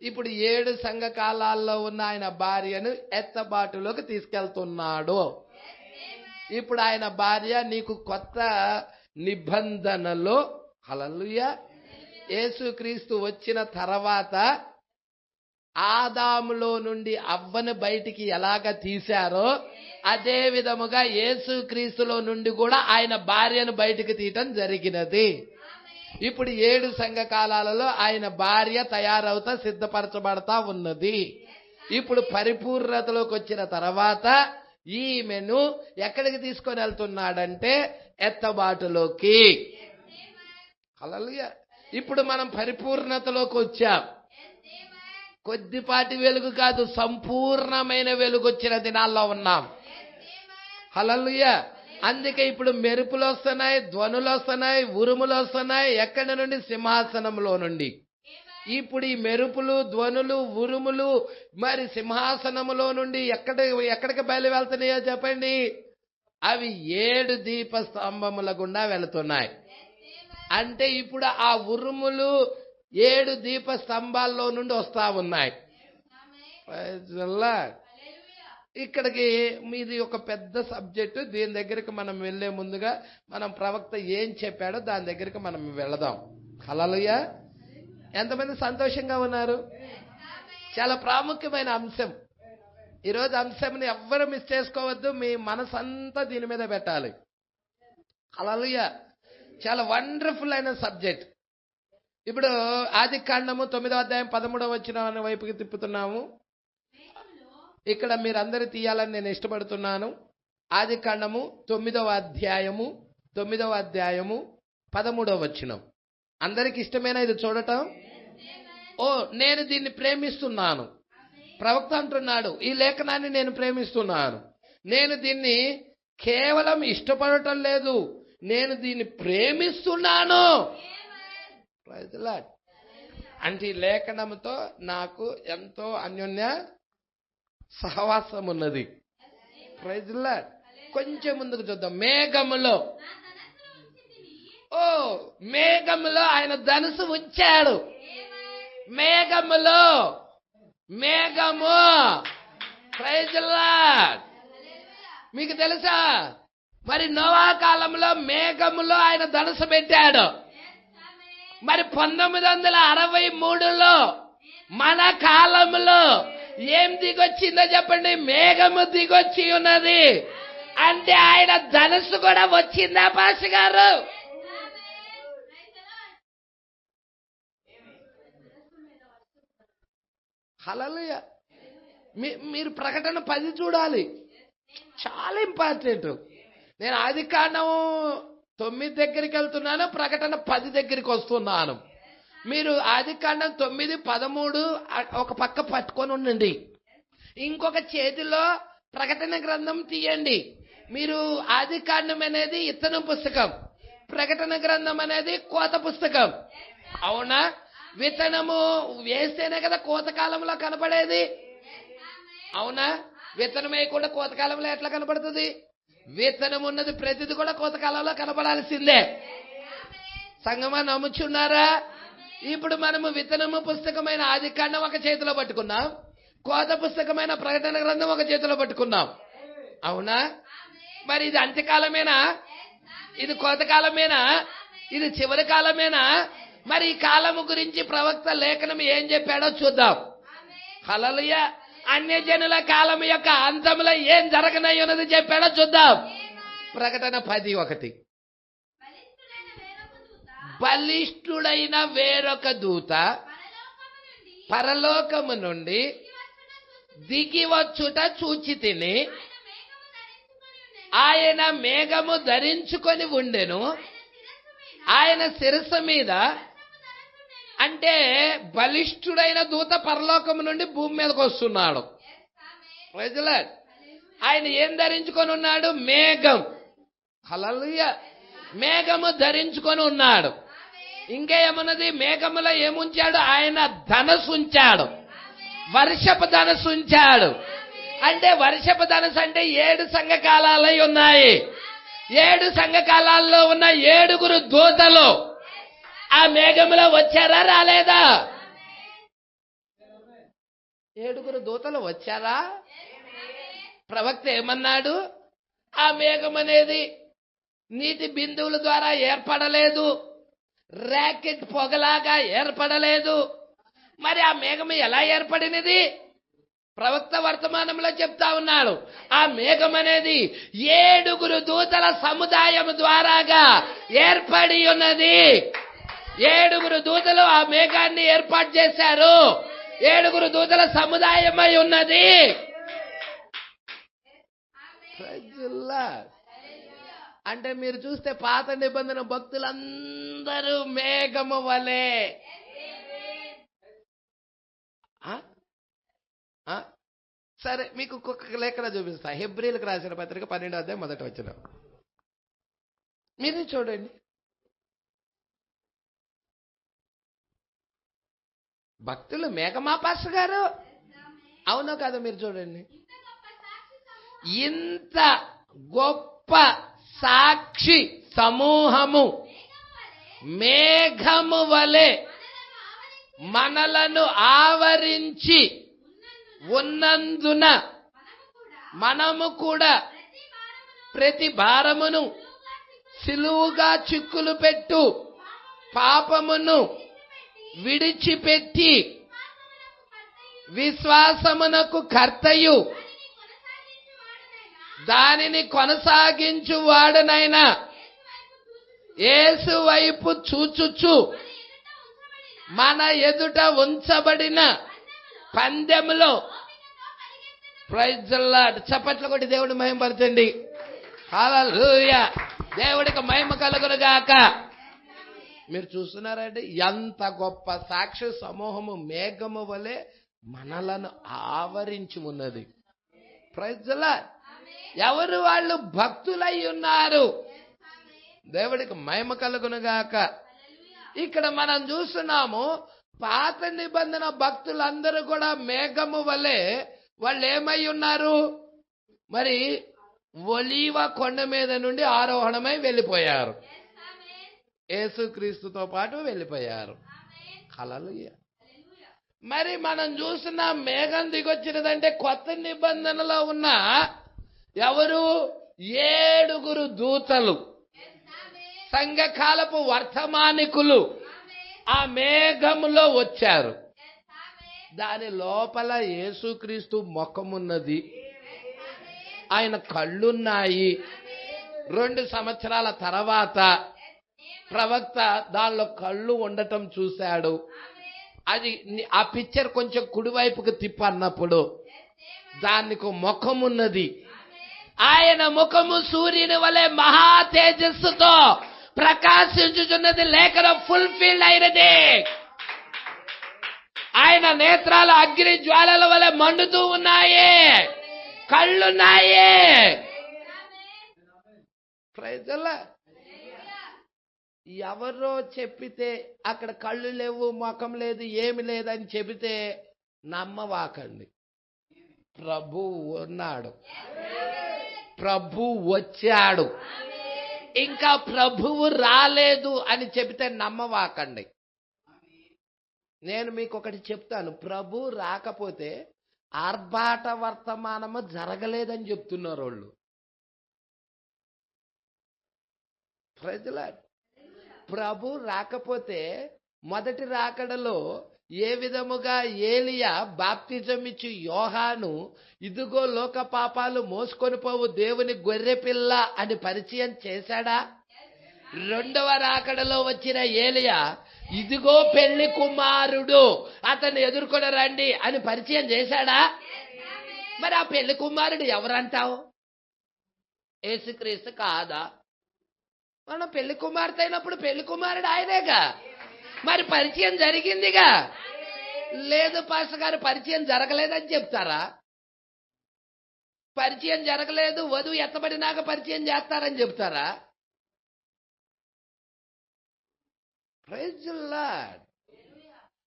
ఇప్పుడు 7 సంఘ కాలాల్లో ఉన్న ఆయన భార్యను ఎత్తబాటులోకి తీసుకెళ్తున్నాడు. ఇప్పుడు ఆయన భార్య నీకు కొత్త నిబంధనలో, హల్లెలూయా. యేసుక్రీస్తు వచ్చిన తర్వాత ఆదాములో నుండి అవ్వను బయటికి ఎలాగ తీశారో అదే విధముగా యేసుక్రీస్తులో నుండి కూడా ఆయన భార్యను బయటికి తీయటం జరిగినది. ఇప్పుడు 7 సంఘకాలాలలో ఆయన భార్య తయారవుతా సిద్ధపరచబడతా ఉన్నది. ఇప్పుడు పరిపూర్ణతలోకి వచ్చిన తర్వాత ఈమెను ఎక్కడికి తీసుకొని వెళ్తున్నాడంటే ఎత్తబాటులోకి. హల్లెలూయా. ఇప్పుడు మనం పరిపూర్ణతలోకి వచ్చాం. కొద్దిపాటి వెలుగు కాదు, సంపూర్ణమైన వెలుగు వచ్చిన దినాల్లో ఉన్నాం. హల్లెలూయా. అందుకే ఇప్పుడు మెరుపులు వస్తున్నాయి, ధ్వనులు వస్తున్నాయి, ఉరుములు వస్తున్నాయి. ఎక్కడి నుండి? సింహాసనంలో నుండి. ఇప్పుడు ఈ మెరుపులు, ధ్వనులు, ఉరుములు మరి సింహాసనములో నుండి ఎక్కడికి బయలు వెళ్తున్నాయో చెప్పండి? అవి 7 దీప స్తంభముల గుండా వెళుతున్నాయి. అంటే ఇప్పుడు ఆ ఉరుములు 7 దీప స్తంభాల్లో నుండి వస్తా ఉన్నాయి. ఇక్కడికి మీది ఒక పెద్ద సబ్జెక్టు. దీని దగ్గరికి మనం వెళ్లే ముందుగా మనం ప్రవక్త ఏం చెప్పాడో దాని దగ్గరికి మనం వెళదాం. హల్లెలూయా. ఎంతమంది సంతోషంగా ఉన్నారు? చాలా ప్రాముఖ్యమైన అంశం. ఈరోజు అంశంని ఎవ్వరు మిస్ చేసుకోవద్దు. మీ మనసంతా దీని మీద పెట్టాలి. హల్లెలూయా. చాలా వండర్ఫుల్ అయిన సబ్జెక్ట్. ఇప్పుడు ఆదికాండము 9వ అధ్యాయం 13వ వచనం వైపుకి తిప్పుతున్నాము. ఇక్కడ మీరందరూ తీయాలని నేను ఇష్టపడుతున్నాను. ఆదికాండము 9వ అధ్యాయము 13వ వచనం. అందరికి ఇష్టమేనా ఇది చూడటం? నేను దీన్ని ప్రేమిస్తున్నాను. ప్రవక్త అంటున్నాడు, ఈ లేఖనాన్ని నేను ప్రేమిస్తున్నాను. నేను దీన్ని కేవలం ఇష్టపడటం లేదు, నేను దీన్ని ప్రేమిస్తున్నాను. అంటే ఈ లేఖనంతో నాకు ఎంతో అన్యోన్య సహవాసం ఉన్నది. Praise lord. కొంచెం ముందుకు చూద్దాం. మేఘములో మేఘములో ఆయన ధనుసు ఉంచాడు. మేఘములో మేఘము. Praise lord. మీకు తెలుసా? మరి నోవా కాలంలో మేఘములో ఆయన ధనుసు పెట్టాడు. మరి 1963లో మన కాలంలో ఏం దిగొచ్చిందో చెప్పండి? మేఘము దిగొచ్చి ఉన్నది. అంటే ఆయన ధనుసు కూడా వచ్చిందా పాస్టర్ గారు? హల్లెలూయా. మీరు ప్రకటన 10 చూడాలి, చాలా ఇంపార్టెంట్. నేను ఆదికాండం 9 దగ్గరికి వెళ్తున్నాను, ప్రకటన 10 దగ్గరికి వస్తున్నాను. మీరు ఆదికాండం 9, 13 ఒక పక్క పట్టుకొని ఉండండి, ఇంకొక చేతిలో ప్రకటన గ్రంథం తీయండి. మీరు ఆదికాండం అనేది ఇత్తనం పుస్తకం, ప్రకటన గ్రంథం అనేది కోత పుస్తకం. అవునా? విత్తనము వేస్తేనే కదా కోతకాలంలో కనపడేది. అవునా? విత్తనం వేయకుండా కోతకాలంలో ఎట్లా కనపడుతుంది? విత్తనం ఉన్నది ప్రతిది కూడా కోతకాలంలో కనపడాల్సిందే. సంగమా నమ్ముచున్నారా? ఇప్పుడు మనము విత్తనము పుస్తకమైన ఆదికాండం ఒక చేతిలో పట్టుకున్నాం, కోత పుస్తకమైన ప్రకటన గ్రంథం ఒక చేతిలో పట్టుకున్నాం. అవునా? మరి ఇది అంత్యకాలమేనా? ఇది కోతకాలమేనా? ఇది చివరి కాలమేనా? మరి ఈ కాలము గురించి ప్రవక్త లేఖనం ఏం చెప్పాడో చూద్దాం. హల్లెలూయా. అన్యజనుల కాలం యొక్క అంతంలో ఏం జరగనయ్యున్నది చెప్పాడో చూద్దాం. ప్రకటన 10:1. బలిష్ఠుడైన వేరొక దూత పరలోకము నుండి దిగి వచ్చుట చూచి తిని, ఆయన మేఘము ధరించుకొని ఉండెను, ఆయన శిరస్సు మీద. అంటే బలిష్ఠుడైన దూత పరలోకము నుండి భూమి మీదకి వస్తున్నాడు. ఆయన ఏం ధరించుకొని ఉన్నాడు? మేఘం. హల్లెలూయా. మేఘము ధరించుకొని ఉన్నాడు. ఇంకేమున్నది? మేఘములో ఏముంచాడు? ఆయన ధనస్సు ఉంచాడు, వర్షపు ధనస్సు ఉంచాడు. అంటే వర్షపు ధనస్సు అంటే 7 సంఘకాలాలు ఉన్నాయి. 7 సంఘకాలాల్లో ఉన్న 7 దూతలు ఆ మేఘములో వచ్చారా రాలేదా? 7 దూతలు వచ్చారా? ప్రవక్త ఏమన్నాడు? ఆ మేఘం అనేది నీటి బిందువుల ద్వారా ఏర్పడలేదు, ర్యాకెట్ పొగలాగా ఏర్పడలేదు. మరి ఆ మేఘం ఎలా ఏర్పడినది? ప్రవక్త వర్తమానంలో చెప్తా ఉన్నాడు. ఆ మేఘం అనేది 7 దూతల సముదాయం ద్వారాగా ఏర్పడి ఉన్నది. 7 దూతలు ఆ మేఘాన్ని ఏర్పాటు చేశారు. 7 దూతల సముదాయమై ఉన్నది. అంటే మీరు చూస్తే పాత నిబంధన భక్తులందరూ మేఘము వలె. సరే, మీకు ఒక్కొక్క లేఖన చూపిస్తా. హెబ్రీలకు రాసిన పత్రిక 12వ అధ్యాయం 1వ వచనం మీరు చూడండి. భక్తులు మేఘమా పాస్టర్ గారు? అవునో కాదో మీరు చూడండి. ఇంత గొప్ప సాక్షి సమూహము మేఘము వలె మనలను ఆవరించి ఉన్నందున మనము కూడా ప్రతి భారమును సిలువుగా చిక్కులు పెట్టు పాపమును విడిచిపెట్టి విశ్వాసమునకు కర్తయు దానిని కొనసాగించువాడనైనా యేసు వైపు చూచుచు మన ఎదుట ఉంచబడిన పందెములో ప్రైజ్ ది లార్డ్. చప్పట్లు కొట్టి దేవుడిని మహిమపరచండి. హల్లెలూయా. దేవుడికి మహిమ కలుగును గాక. మీరు చూస్తున్నారండి, ఎంత గొప్ప సాక్షి సమూహము మేఘము వలె మనలను ఆవరించి ఉన్నది. Praise the lord. ఎవరు వాళ్ళు? భక్తులై ఉన్నారు. దేవుడికి మహిమ కలుగును గాక. ఇక్కడ మనం చూస్తున్నాము, పాత నిబంధన భక్తులందరూ కూడా మేఘము వలె వాళ్ళు ఏమై ఉన్నారు? మరి ఒలీవ కొండ మీద నుండి ఆరోహణమై వెళ్ళిపోయారు. యేసుక్రీస్తుతో పాటు వెళ్ళిపోయారు. హల్లెలూయా. మరి మనం చూసిన మేఘం దిగొచ్చినదంటే కొత్త నిబంధనలో ఉన్న ఎవరు? 7 దూతలు, సంఘకాలపు వర్తమానికులు ఆ మేఘములో వచ్చారు. దాని లోపల యేసుక్రీస్తు ముఖమున్నది, ఆయన కళ్ళున్నాయి. 2 సంవత్సరాల తర్వాత ప్రవక్త దానిలో కళ్ళు ఉండటం చూశాడు. అది ఆ పిక్చర్ కొంచెం కుడివైపుకు తిప్పన్నప్పుడు దానికి ముఖమున్నది. ఆయన ముఖము సూర్యుని వలె మహా తేజస్సుతో ప్రకాశించుచున్నది. లేఖనం ఫుల్ఫిల్ అయినది. ఆయన నేత్రాలు అగ్ని జ్వాలల వలె మండుతూ ఉన్నాయి, కళ్ళున్నాయి. Praise the lord. ఎవరో చెప్పితే అక్కడ కళ్ళు లేవు, ముఖం లేదు, ఏమి లేదని చెబితే నమ్మవాకండి. ప్రభు ఉన్నాడు, ప్రభు వచ్చాడు. ఇంకా ప్రభువు రాలేదు అని చెబితే నమ్మవాకండి. నేను మీకు ఒకటి చెప్తాను, ప్రభు రాకపోతే ఆర్భాట వర్తమానము జరగలేదని చెప్తున్నారు వాళ్ళు. Praise the lord. ప్రభు రాకపోతే మొదటి రాకడలో ఏ విధముగా ఏలియా బాప్తిజం ఇచ్చి యోహాను ఇదిగో లోక పాపాలు మోసుకొని పోవు దేవుని గొర్రెపిల్ల అని పరిచయం చేశాడా? 2వ రాకడలో వచ్చిన ఏలియా ఇదిగో పెళ్లి కుమారుడు, అతన్ని ఎదుర్కొని రండి అని పరిచయం చేశాడా? మరి ఆ పెళ్లి కుమారుడు ఎవరంటావు? యేసుక్రీస్తు కాదా? మనం పెళ్లి కుమార్తె అయినప్పుడు పెళ్లి కుమారుడు ఆయనేగా. మరి పరిచయం జరిగిందిగా. లేదు పాస్టర్ గారు పరిచయం జరగలేదని చెప్తారా? పరిచయం జరగలేదు, వధువు ఎత్తబడినాక పరిచయం చేస్తారని చెప్తారా? Praise the lord.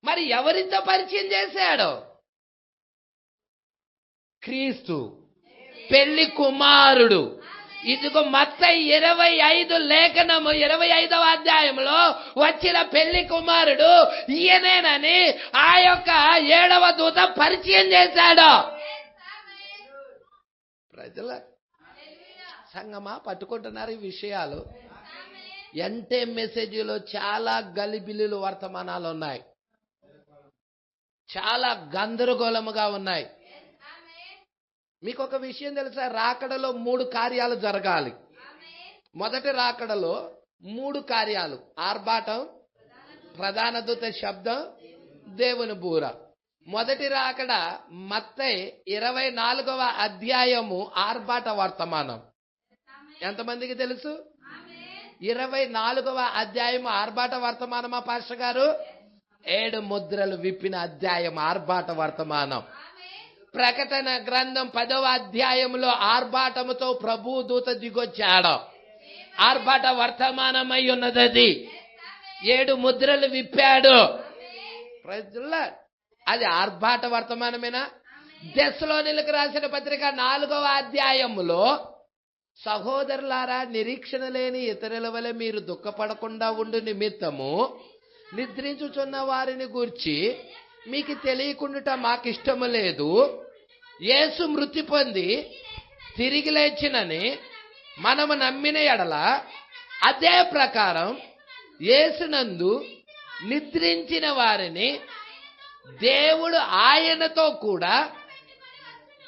మరి ఎవరితో పరిచయం చేశాడు? క్రీస్తు పెళ్లి కుమారుడు. ఇదిగో మత్తయి 25 లేఖనము 25వ అధ్యాయంలో వచ్చిన పెళ్లి కుమారుడు ఈయనేనని ఆ యొక్క 7వ దూత పరిచయం చేశాడు. ప్రజల సంగమా పట్టుకుంటున్నారు ఈ విషయాలు. ఎంటే మెసేజ్లో చాలా గలిబిలిలు వర్తమానాలు ఉన్నాయి, చాలా గందరగోళముగా ఉన్నాయి. మీకు ఒక విషయం తెలుసా? రాకడలో 3 కార్యాలు జరగాలి. మొదటి రాకడలో 3 కార్యాలు: ఆర్భాటం, ప్రధాన దూత శబ్దం, దేవుని బూర. మొదటి రాకడ మత్తయి 24వ అధ్యాయము ఆర్భాట వర్తమానం. ఎంతమందికి తెలుసు? 24వ అధ్యాయము ఆర్భాట వర్తమానమా పాస్టర్ గారు? 7 ముద్రలు విప్పిన అధ్యాయం ఆర్భాట వర్తమానం. ప్రకటన గ్రంథం 10వ అధ్యాయంలో ఆర్భాటముతో ప్రభు దూత దిగొచ్చాడు. ఆర్భాట వర్తమానమై ఉన్నది. 7 ముద్రలు విప్పాడు. అది ఆర్భాట వర్తమానమేనా? దెస్సలోనిలకు రాసిన పత్రిక 4వ అధ్యాయములో, సహోదరులారా, నిరీక్షణ లేని ఇతరుల వలె మీరు దుఃఖపడకుండా ఉండు నిమిత్తము నిద్రించుచున్న వారిని గూర్చి మీకు తెలియకుండా మాకిష్టము లేదు. యేసు మృతి పొంది తిరిగి లేచినని మనము నమ్మిన ఎడల అదే ప్రకారం యేసునందు నిద్రించిన వారిని దేవుడు ఆయనతో కూడా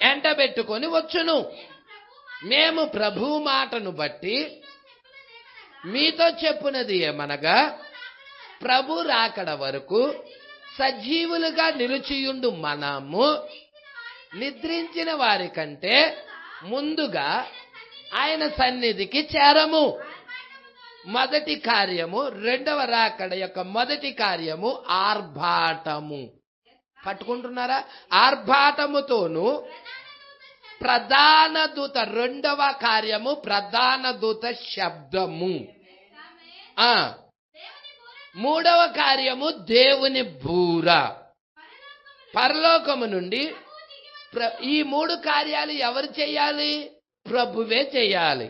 ఎంటబెట్టుకొని వచ్చును. మేము ప్రభు మాటను బట్టి మీతో చెప్పునది ఏమనగా, ప్రభు రాకడ వరకు సజీవులుగా నిలిచియుండు మనము నిద్రించిన వారి కంటే ముందుగా ఆయన సన్నిధికి చేరము. మొదటి కార్యము, రెండవ రాకడ యొక్క మొదటి కార్యము ఆర్భాటము. పట్టుకుంటున్నారా? ఆర్భాటముతోను ప్రధాన దూత, రెండవ కార్యము ప్రధాన దూత శబ్దము. మూడవ కార్యము దేవుని బూర. పరలోకము నుండి ఈ 3 కార్యాలు ఎవరు చేయాలి? ప్రభువే చేయాలి.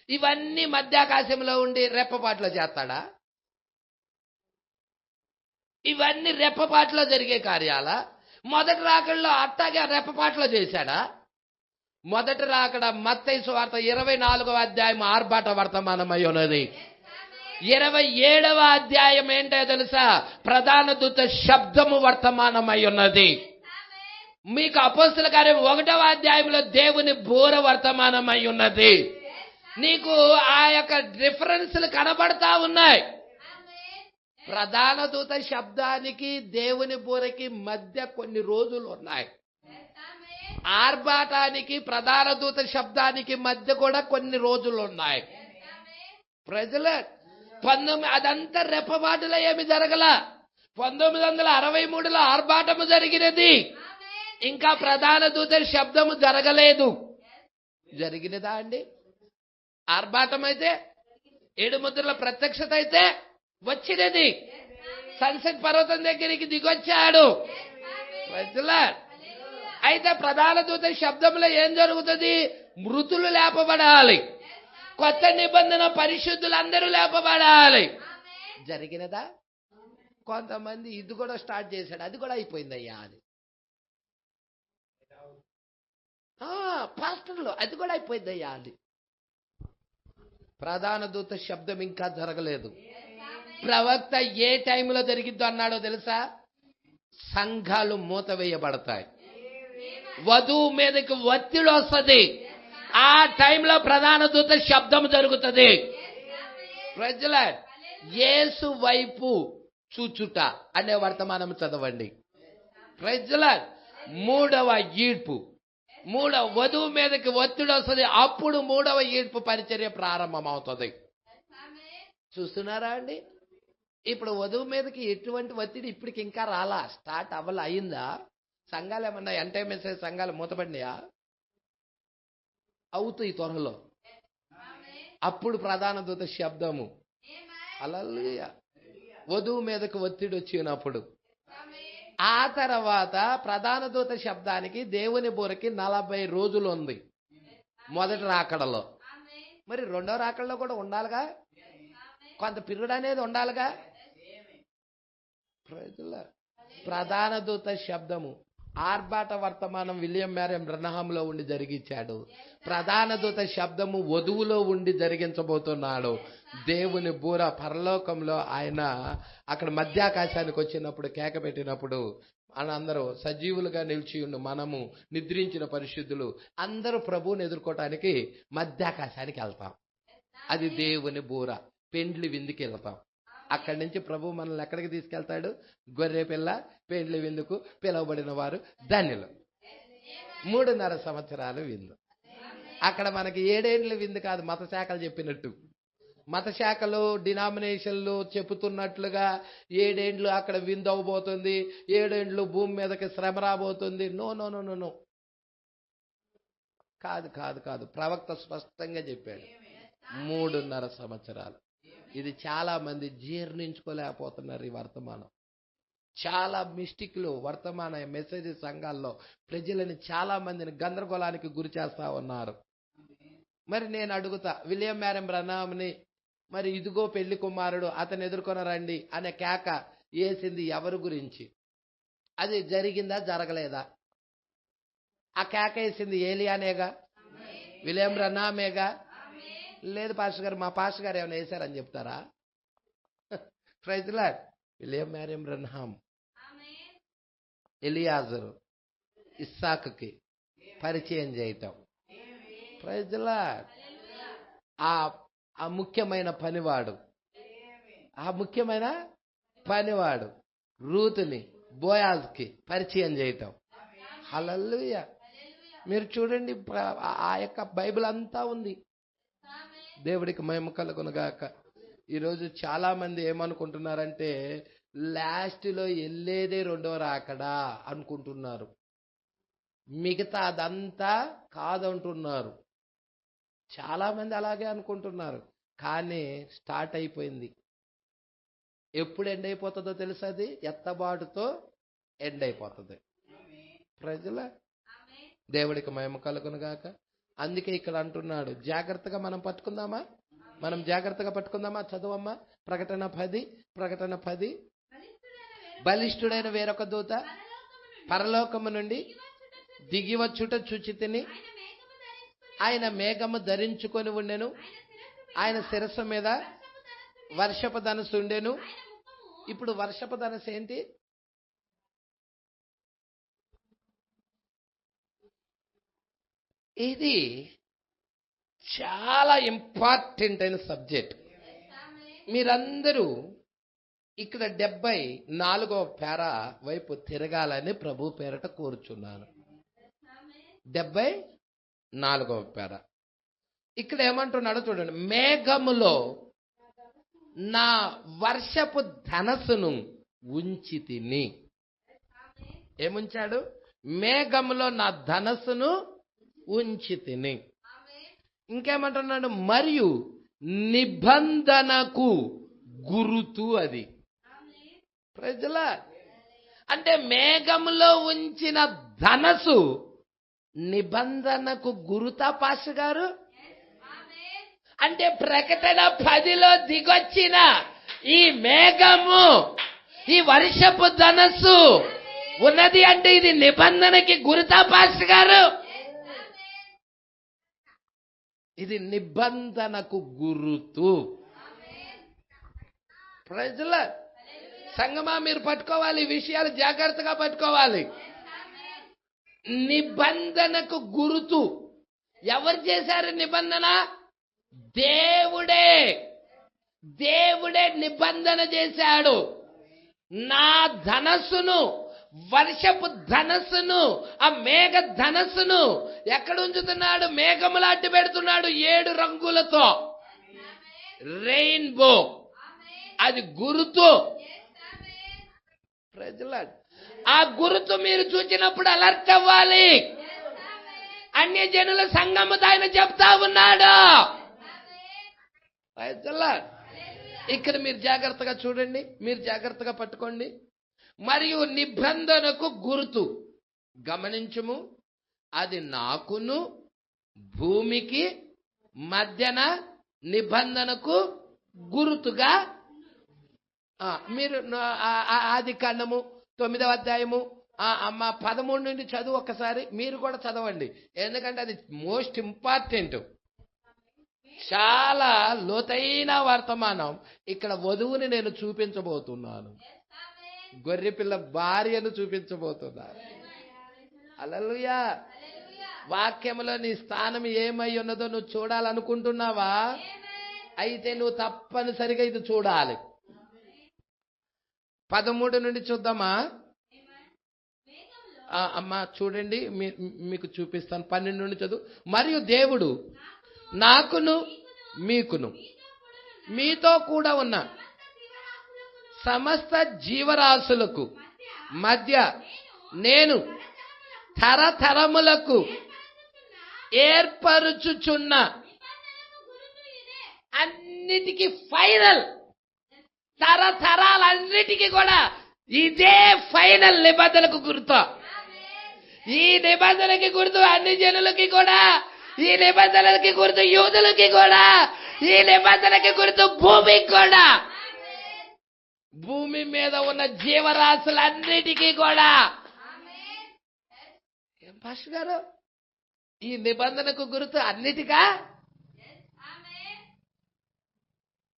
ఇవన్నీ మధ్యాకాశంలో ఉండి రెప్పపాట్లో చేస్తాడా? ఇవన్నీ రెప్పపాట్లో జరిగే కార్యాలా? మొదటి రాకడలో అట్టాగే రెప్పపాట్లో చేశాడా? మొదటి రాకడ మత్తయి సువార్త 24వ అధ్యాయం ఆర్భాట వర్తమానమై ఉన్నది. 27వ అధ్యాయం ఏంటో తెలుసా? ప్రధాన దూత శబ్దము వర్తమానమై ఉన్నది. మీకు అపోస్తల కార్యం 1వ అధ్యాయంలో దేవుని బూర వర్తమానమై ఉన్నది. నీకు ఆ యొక్క డిఫరెన్స్లు కనబడతా ఉన్నాయి. ప్రధాన దూత శబ్దానికి దేవుని బూరకి మధ్య కొన్ని రోజులు ఉన్నాయి. ఆర్భాటానికి ప్రధాన దూత శబ్దానికి మధ్య కూడా కొన్ని రోజులు ఉన్నాయి. ప్రజల 19 అదంతా రెప్పబాటులో ఏమి జరగల. 1963లో ఆర్భాటము జరిగినది. ఇంకా ప్రధాన దూత శబ్దము జరగలేదు. జరిగినదా అండి? ఆర్భాటం అయితే, 7 ముద్రల ప్రత్యక్షత అయితే వచ్చినది. సన్సెట్ పర్వతం దగ్గరికి దిగొచ్చాడు. అయితే ప్రధాన దూత శబ్దంలో ఏం జరుగుతుంది? మృతులు లేపబడాలి. కొత్త నిబంధన పరిశుద్ధులందరూ లేపబడాలి. జరిగినదా? కొంతమంది ఇది కూడా స్టార్ట్ చేశాడు, అది కూడా అయిపోయిందయ్యా అని. పాస్టర్లు అది కూడా అయిపోయిందయ్యా అని. ప్రధాన దూత శబ్దం ఇంకా జరగలేదు. ప్రవక్త ఏ టైంలో జరిగిద్దో అన్నాడో తెలుసా? సంఘాలు మూతవేయబడతాయి, వధువు మీదకి ఒత్తిడి వస్తుంది. ఆ టైంలో ప్రధాన దూత శబ్దం జరుగుతుంది. ప్రజల యేసు వైపు చూచుట అనే వర్తమానం చదవండి. ప్రజల 3వ ఈడ్పు, వధువు మీదకి ఒత్తిడి వస్తుంది. అప్పుడు 3వ ఈడ్పు పరిచర్య ప్రారంభం అవుతుంది. చూస్తున్నారా అండి? ఇప్పుడు వధువు మీదకి ఎటువంటి ఒత్తిడి ఇప్పటికి ఇంకా రాలా, స్టార్ట్ అవ్వాల. అయిందా? సంఘాలు ఏమన్నా ఎంటైమెసేజ్ సంఘాలు మూతపడినాయా? అవుతాయి త్వరలో. అప్పుడు ప్రధాన దూత శబ్దము. హల్లెలూయా. వధువు మీదకు ఒత్తిడి వచ్చినప్పుడు. ఆ తర్వాత ప్రధాన దూత శబ్దానికి దేవుని బూరకి 40 రోజులు ఉంది మొదటి రాకడలో. మరి రెండో రాకడలో కూడా ఉండాలిగా, కొంత పీరియడ్ అనేది ఉండాలిగా. ప్రధాన దూత శబ్దము ఆర్భాట వర్తమానం విలియం మ్యారియం బ్రనహాంలో ఉండి జరిగించాడు. ప్రధాన దూత శబ్దము వధువులో ఉండి జరిగించబోతున్నాడు. దేవుని బూర పరలోకంలో ఆయన అక్కడ మధ్యాకాశానికి వచ్చినప్పుడు కేక పెట్టినప్పుడు అందరూ సజీవులుగా నిలిచి ఉండి మనము నిద్రించిన పరిశుద్ధులు అందరూ ప్రభువుని ఎదుర్కోవటానికి మధ్యాకాశానికి వెళ్తాం. అది దేవుని బూర. పెండ్లి విందుకి వెళ్తాం. అక్కడి నుంచి ప్రభు మనల్ని ఎక్కడికి తీసుకెళ్తాడు? గొర్రె పిల్ల పెండ్లి విందుకు పిలువబడిన వారు ధన్యులు. 3.5 సంవత్సరాలు విందు. అక్కడ మనకి 7 ఏళ్ళు విందు కాదు, మత శాఖలు చెప్పినట్టు. మత శాఖలు డినామినేషన్లు చెబుతున్నట్లుగా 7 ఏండ్లు అక్కడ విందు అవబోతుంది, 7 ఏండ్లు భూమి మీదకి శ్రమ రాబోతుంది. No no no no no కాదు కాదు కాదు. ప్రవక్త స్పష్టంగా చెప్పాడు 3.5 సంవత్సరాలు. ఇది చాలా మంది జీర్ణించుకోలేకపోతున్నారు. ఈ వర్తమానం చాలా మిస్టిక్లు వర్తమాన మెసేజ్ సంఘాల్లో ప్రజలని చాలా మందిని గందరగోళానికి గురి చేస్తా ఉన్నారు. మరి నేను అడుగుతా, విలియం మ్యారియం బ్రనహాంని మరి ఇదిగో పెళ్లి కుమారుడు అతను ఎదుర్కొని రండి అనే కేక వేసింది ఎవరి గురించి? అది జరిగిందా జరగలేదా? ఆ కేక వేసింది ఏలియానేగా, విలియం బ్రనహామేగా? లేదు పాస్టర్ గారు, మా పాస్టర్ గారు ఏమైనా వేశారని చెప్తారా? Praise the lord. William Marrion Branham ఎలియాజరు ఇస్సాకుకి పరిచయం చేయటం. Praise the lord. ఆ ముఖ్యమైన పనివాడు రూతుని బోయాజ్కి పరిచయం చేయటం. హల్లెలూయా. మీరు చూడండి, ఆ యొక్క బైబిల్ అంతా ఉంది. దేవుడికి మహిమ కలుగునుగాక. ఈరోజు చాలా మంది ఏమనుకుంటున్నారంటే లాస్ట్లో వెళ్ళేదే 2వ రాకడా అనుకుంటున్నారు. మిగతా అదంతా కాదంటున్నారు. చాలా మంది అలాగే అనుకుంటున్నారు. కానీ స్టార్ట్ అయిపోయింది. ఎప్పుడు ఎండ్ అయిపోతుందో తెలుసా? అది ఎత్తబాటుతో ఎండ్ అయిపోతుంది. ప్రజల దేవుడికి మహిమ కలుగునుగాక. అందుకే ఇక్కడ అంటున్నాడు, జాగ్రత్తగా మనం పట్టుకుందామా? చదువమ్మా. ప్రకటన 10. బలిష్ఠుడైన వేరొక దూత పరలోకము నుండి దిగివచ్చుట చూచితిని. ఆయన మేఘము ధరించుకొని ఉండెను. ఆయన శిరస్సు మీద వర్షపు ధనుసు ఉండెను. ఇప్పుడు వర్షపు ధనుసు ఏంటి? ఇది చాలా ఇంపార్టెంట్ అయిన సబ్జెక్ట్. మీరందరూ ఇక్కడ 74వ పేరా వైపు తిరగాలని ప్రభు పేరట కోరుచున్నాను. 74వ పేరా ఇక్కడ ఏమంటున్నాడో చూడండి. మేఘములో నా వర్షపు ధనస్సును ఉంచి తిని. ఏముంచాడు? మేఘములో నా ధనస్సును ఉంచి తిని. ఇంకేమంటున్నాడు? మరియు నిబంధనకు గురుతు అది. ప్రజల అంటే మేఘములో ఉంచిన ధనస్సు నిబంధనకు గురుతా పాస్టర్ గారు? అంటే ప్రకటన 10లో దిగొచ్చిన ఈ మేఘము, ఈ వర్షపు ధనస్సు ఉన్నది అంటే ఇది నిబంధనకి గురుతా పాస్టర్ గారు? ఇది నిబంధనకు గురుతు. ప్రజల సంగమా మీరు పట్టుకోవాలి, ఈ విషయాలు జాగ్రత్తగా పట్టుకోవాలి. నిబంధనకు గురుతు. ఎవరు చేశారు నిబంధన? దేవుడే నిబంధన చేశాడు. నా ధనస్సును, వర్షపు ధనస్సును, ఆ మేఘ ధనస్సును ఎక్కడ ఉంచుతున్నాడు? మేఘములు అడ్డు పెడుతున్నాడు 7 రంగులతో. రెయిన్బో అది గురుతు. ప్రజల ఆ గురుతు మీరు చూసినప్పుడు అలర్ట్ అవ్వాలి. అన్యజనుల సంఘముతో ఆయన చెప్తా ఉన్నాడు. ప్రజల ఇక్కడ మీరు జాగ్రత్తగా చూడండి, మీరు జాగ్రత్తగా పట్టుకోండి. మరియు నిబంధనకు గుర్తు. గమనించుము, అది నాకును భూమికి మధ్యన నిబంధనకు గుర్తుగా. మీరు ఆది కాండము 9వ అధ్యాయము అమ్మ 13 నుండి చదువు ఒక్కసారి. మీరు కూడా చదవండి, ఎందుకంటే అది మోస్ట్ ఇంపార్టెంట్. చాలా లోతైన వర్తమానం. ఇక్కడ వధువుని నేను చూపించబోతున్నాను, గొర్రెపిల్ల భార్యను చూపించబోతున్నాను. హల్లెలూయా. వాక్యములో నీ స్థానం ఏమై ఉన్నదో నువ్వు చూడాలనుకుంటున్నావా? అయితే నువ్వు తప్పనిసరిగా ఇది చూడాలి. 13 నుండి చూద్దామా? అమ్మా చూడండి, మీకు చూపిస్తాను. 12 నుండి చదువు. మరియు దేవుడు నాకును మీకును మీతో కూడా ఉన్న సమస్త జీవరాశులకు మధ్య నేను తరతరములకు ఏర్పరుచుచున్న అన్నిటికీ ఫైనల్, తరతరాలన్నిటికీ కూడా ఇదే ఫైనల్ నిబంధనకు గుర్తు. ఈ నిబంధనకి గుర్తు అన్ని జనులకి కూడా, ఈ నిబంధనలకి గుర్తు యూదులకి కూడా, ఈ నిబంధనకి గుర్తు భూమికి కూడా, భూమి మీద ఉన్న జీవరాశులన్నిటికీ కూడా. ఏం పాస్టర్ గారు, ఈ నిబంధనకు గుర్తు అన్నిటికా?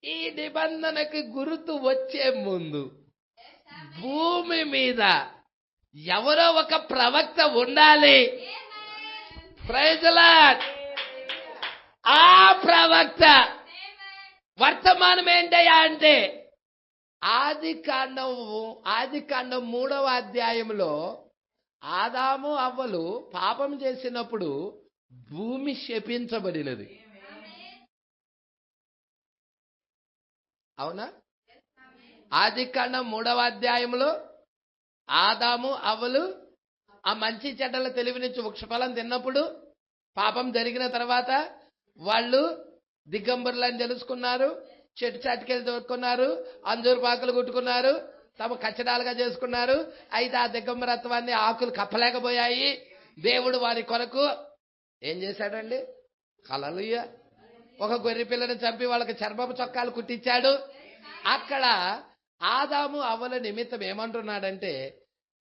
ఈ నిబంధనకి గుర్తు వచ్చే ముందు భూమి మీద ఎవరో ఒక ప్రవక్త ఉండాలి. Praise the lord. ఆ ప్రవక్త వర్తమానం ఏంటయ్యా అంటే ఆదికాండం 3వ అధ్యాయంలో ఆదాము అవ్వలు పాపం చేసినప్పుడు భూమి శపించబడినది. అవునా? ఆదికాండం 3వ అధ్యాయంలో ఆదాము అవ్వలు ఆ మంచి చెడ్డల తెలివినిచ్చి వృక్షఫలం తిన్నప్పుడు పాపం జరిగిన తర్వాత వాళ్ళు దిగంబరులని తెలుసుకున్నారు, చెట్టు చాటుకెళ్ళి దొరుకున్నారు, అంజూరు పాకులు కుట్టుకున్నారు, తమ కచ్చడాలుగా చేసుకున్నారు. అయితే ఆ దిగంబరత్వాన్ని ఆకులు కప్పలేకపోయాయి. దేవుడు వారి కొరకు ఏం చేశాడండి? హల్లెలూయా. ఒక గొర్రె పిల్లని చంపి వాళ్ళకి చర్మపు చొక్కాలు కుట్టించాడు. అక్కడ ఆదాము అవ్వల నిమిత్తం ఏమంటున్నాడంటే,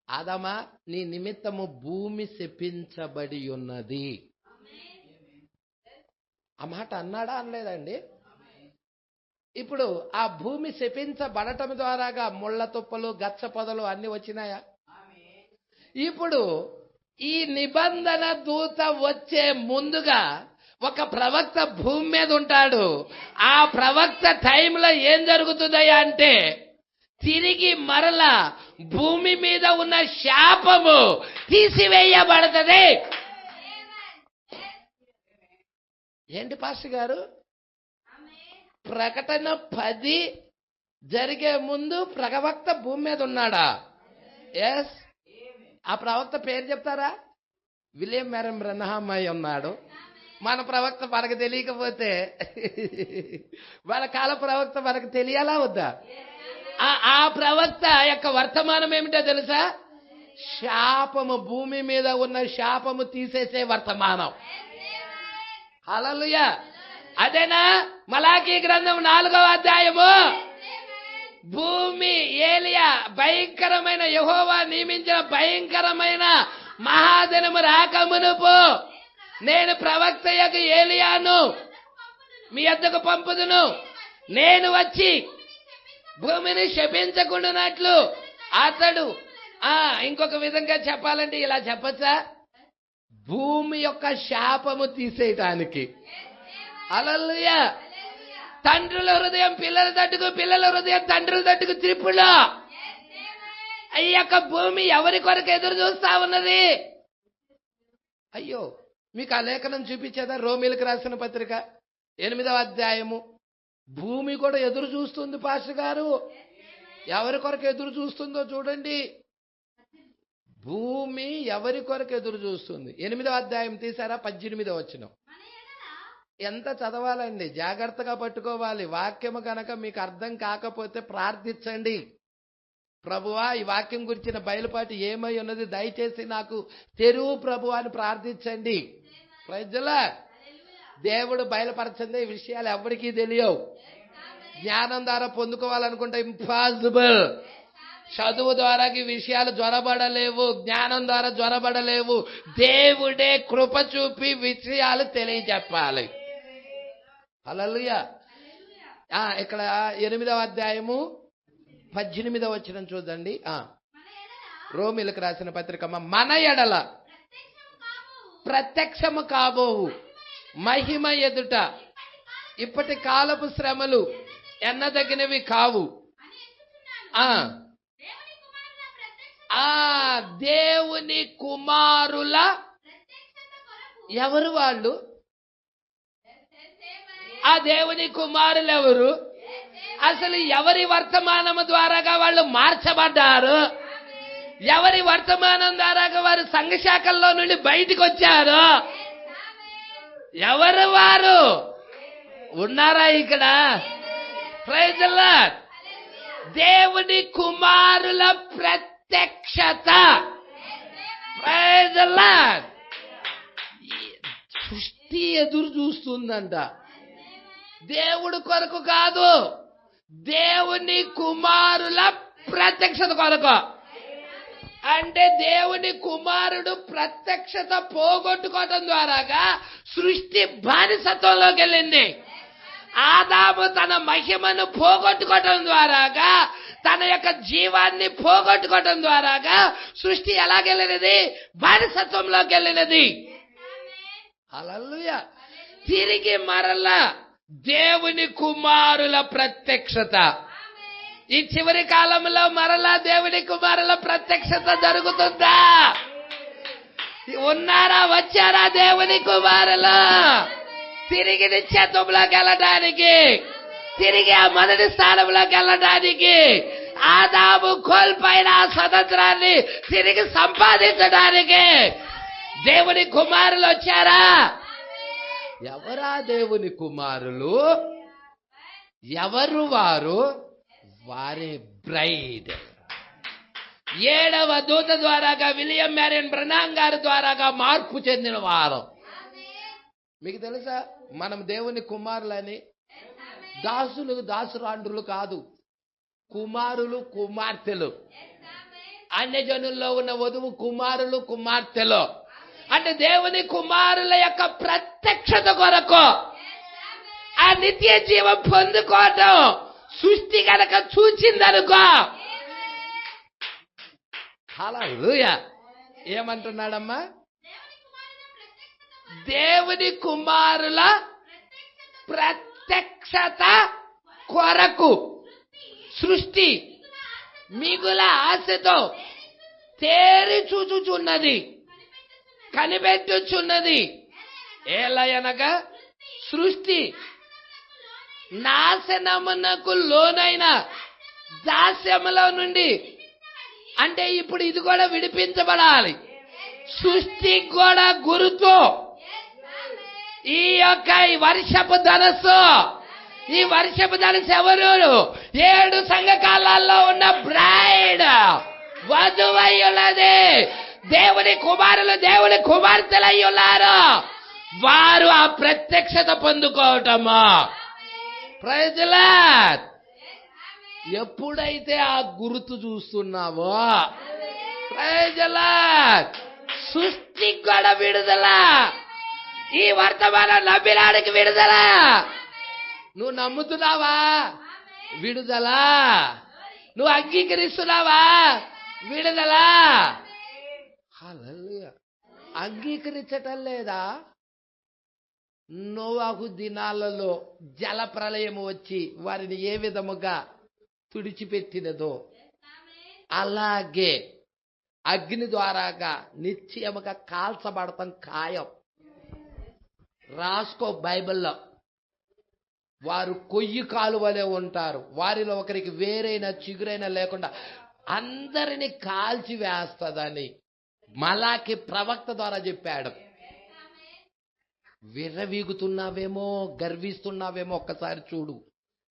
ఆదామా నీ నిమిత్తము భూమి శపించబడి ఉన్నది. ఆ మాట అన్నాడా? అనలేదండి. ఇప్పుడు ఆ భూమి శపించబడటం ద్వారాగా ముళ్ళ తుప్పలు, గచ్చ పొదలు అన్ని వచ్చినాయా? ఇప్పుడు ఈ నిబంధన దూత వచ్చే ముందుగా ఒక ప్రవక్త భూమి మీద ఉంటాడు. ఆ ప్రవక్త టైంలో ఏం జరుగుతుందయ్యా అంటే తిరిగి మరలా భూమి మీద ఉన్న శాపము తీసివేయబడుతుంది. ఏంటి పాస్టర్ గారు, ప్రకటన 10 జరిగే ముందు ప్రవక్త భూమి మీద ఉన్నాడా? ఎస్. ఆ ప్రవక్త పేరు చెప్తారా? విలియం మెరన్ బ్రన్హామ్ అయి ఉన్నాడు. మన ప్రవక్త మనకు తెలియకపోతే వాళ్ళ కాల ప్రవక్త మనకు తెలియాలా వద్దా? ఆ ప్రవక్త యొక్క వర్తమానం ఏమిటో తెలుసా? శాపము, భూమి మీద ఉన్న శాపము తీసేసే వర్తమానం. హల్లెలూయా. అదేనా మలాకీ గ్రంథం 4వ అధ్యాయము? భూమి ఏలియా భయంకరమైన యెహోవా నియమించిన భయంకరమైన మహాదినము రాకమునుపు నేను ప్రవక్త యొక్క ఏలియాను మీ యొద్దకు పంపుదును. నేను వచ్చి భూమిని శపించకుండానట్లు అతడు ఇంకొక విధంగా చెప్పాలంటే ఇలా చెప్పచ్చా? భూమి యొక్క శాపము తీసేయటానికి. హల్లెలూయా. తండ్రుల హృదయం పిల్లల తట్టుకు, పిల్లల హృదయం తండ్రుల తట్టుకు త్రిప్పులో ఈ యొక్క భూమి ఎవరి కొరకు ఎదురు చూస్తా ఉన్నది? అయ్యో, మీకు ఆ లేఖనం చూపించేదా? రోమీలకు రాసిన పత్రిక 8వ అధ్యాయము. భూమి కూడా ఎదురు చూస్తుంది పాస్టర్ గారు. ఎవరి కొరకు ఎదురు చూస్తుందో చూడండి. భూమి ఎవరి కొరకు ఎదురు చూస్తుంది? 8వ అధ్యాయం తీసారా? 18వ వచనం. ఎంత చదవాలండి, జాగ్రత్తగా పట్టుకోవాలి. వాక్యము కనుక మీకు అర్థం కాకపోతే ప్రార్థించండి. ప్రభువా, ఈ వాక్యం గురించిన బయలుపాటు ఏమై ఉన్నది దయచేసి నాకు తెరువు ప్రభువా అని ప్రార్థించండి. Praise the lord. దేవుడు బయలుపరచండి ఈ విషయాలు ఎవరికీ తెలియవు. జ్ఞానం ద్వారా పొందుకోవాలనుకుంటే ఇంపాసిబుల్. చదువు ద్వారా ఈ విషయాలు జ్వరబడలేవు, జ్ఞానం ద్వారా జ్వరబడలేవు. దేవుడే కృప చూపి విషయాలు తెలియజెప్పాలి. హల్లెలూయా. ఇక్కడ 8వ అధ్యాయము 18వ వచనం చూడండి. రోమీలకు రాసిన పత్రిక, మన ఎడల ప్రత్యక్షము కాబోవు మహిమ ఎదుట ఇప్పటి కాలపు శ్రమలు ఎన్నదగినవి కావు. దేవుని కుమారుల, ఎవరు వాళ్ళు? ఆ దేవుని కుమారులు ఎవరు? అసలు ఎవరి వర్తమానము ద్వారాగా వాళ్ళు మార్చబడ్డారు? ఎవరి వర్తమానం ద్వారాగా వారు సంఘశాఖల్లో నుండి బయటికి వచ్చారు? ఎవరు వారు? ఉన్నారా ఇక్కడ? Praise the lord. దేవుని కుమారుల ప్రత్యక్షత. Praise the lord. సృష్టి ఎదురు చూస్తుందంట. దేవుడు కొరకు కాదు, దేవుని కుమారుల ప్రత్యక్షత కొరకు. అంటే దేవుని కుమారుడు ప్రత్యక్షత పోగొట్టుకోవటం ద్వారాగా సృష్టి బానిసత్వంలోకి వెళ్ళింది. ఆదాము తన మహిమను పోగొట్టుకోవటం ద్వారాగా, తన యొక్క జీవాన్ని పోగొట్టుకోవటం ద్వారాగా సృష్టి ఎలాగెళ్ళినది? బానిసత్వంలోకి వెళ్ళినది. హల్లెలూయా. తిరిగి మరలా దేవుని కుమారుల ప్రత్యక్షత. ఈ చివరి కాలంలో మరలా దేవుని కుమారుల ప్రత్యక్షత జరుగుతుందా? ఉన్నారా? వచ్చారా దేవుని కుమారులు? తిరిగి నిత్యత్వంలోకి వెళ్ళడానికి, తిరిగి ఆ మొదటి స్థానంలోకి వెళ్ళడానికి, ఆదాము కోల్పోయిన ఆ స్వతంత్రాన్ని తిరిగి సంపాదించడానికి దేవుని కుమారులు వచ్చారా? ఎవరా దేవుని కుమారులు? ఎవరు వారు? వారే బ్రైడ్. 7వ దూత ద్వారాగా, విలియం మ్యారియన్ బ్రనాం గారి ద్వారాగా మార్పు చెందిన వారు. మీకు తెలుసా మనం దేవుని కుమారులని? దాసులు దాసురాండ్రులు కాదు, కుమారులు కుమార్తెలు. అన్యజనుల్లో ఉన్న వధువు కుమారులు కుమార్తెలు. అంటే దేవుని కుమారుల యొక్క ప్రత్యక్షత కొరకు, ఆ నిత్య జీవం పొందుకోవటం సృష్టి గనక చూచిందనుకో. హల్లెలూయా. ఏమంటున్నాడమ్మా? దేవుని కుమారుల ప్రత్యక్షత కొరకు సృష్టి మిగుల ఆశతో తేరి చూచుచున్నది, కనిపెట్టుచున్నది. ఏలయనగా సృష్టి నాశనమునకు లోనైన దాస్యములో నుండి, అంటే ఇప్పుడు ఇది కూడా విడిపించబడాలి. సృష్టి కూడా గురుతు. ఈ యొక్క వర్షపు ధనస్సు, ఈ వర్షపు ధనస్సు ఎవరు? 7 సంఘకాలాల్లో ఉన్న బ్రైడ్, వధువై ఉన్నది. దేవుని కుమారులు, దేవుని కుమార్తెలై ఉన్నారు. వారు ఆ ప్రత్యక్షత పొందుకోవటము. Praise the lord. ఎప్పుడైతే ఆ గుర్తు చూస్తున్నావో, ప్రైజ్ ది లార్డ్, సృష్టి కూడా విడుదల. ఈ వర్తమానం నమ్మినాడికి విడుదల. నువ్వు నమ్ముతున్నావా? విడుదల. నువ్వు అంగీకరిస్తున్నావా? విడుదల. హల్లెలూయా. అంగీకరించటం లేదా? నోవాహు దినాలలో జల ప్రళయం వచ్చి వారిని ఏ విధముగా తుడిచిపెట్టినదో అలాగే అగ్ని ద్వారాగా నిశ్చయముగా కాల్చబడతాం ఖాయం. రాసుకో బైబిల్లో. వారు కొయ్యి కాలువలే ఉంటారు. వారిలో ఒకరికి వేరైన చిగురైన లేకుండా అందరినీ కాల్చి వేస్తదని మలాకి ప్రవక్త ద్వారా చెప్పాడు. విర్రవీగుతున్నావేమో, గర్విస్తున్నావేమో, ఒక్కసారి చూడు.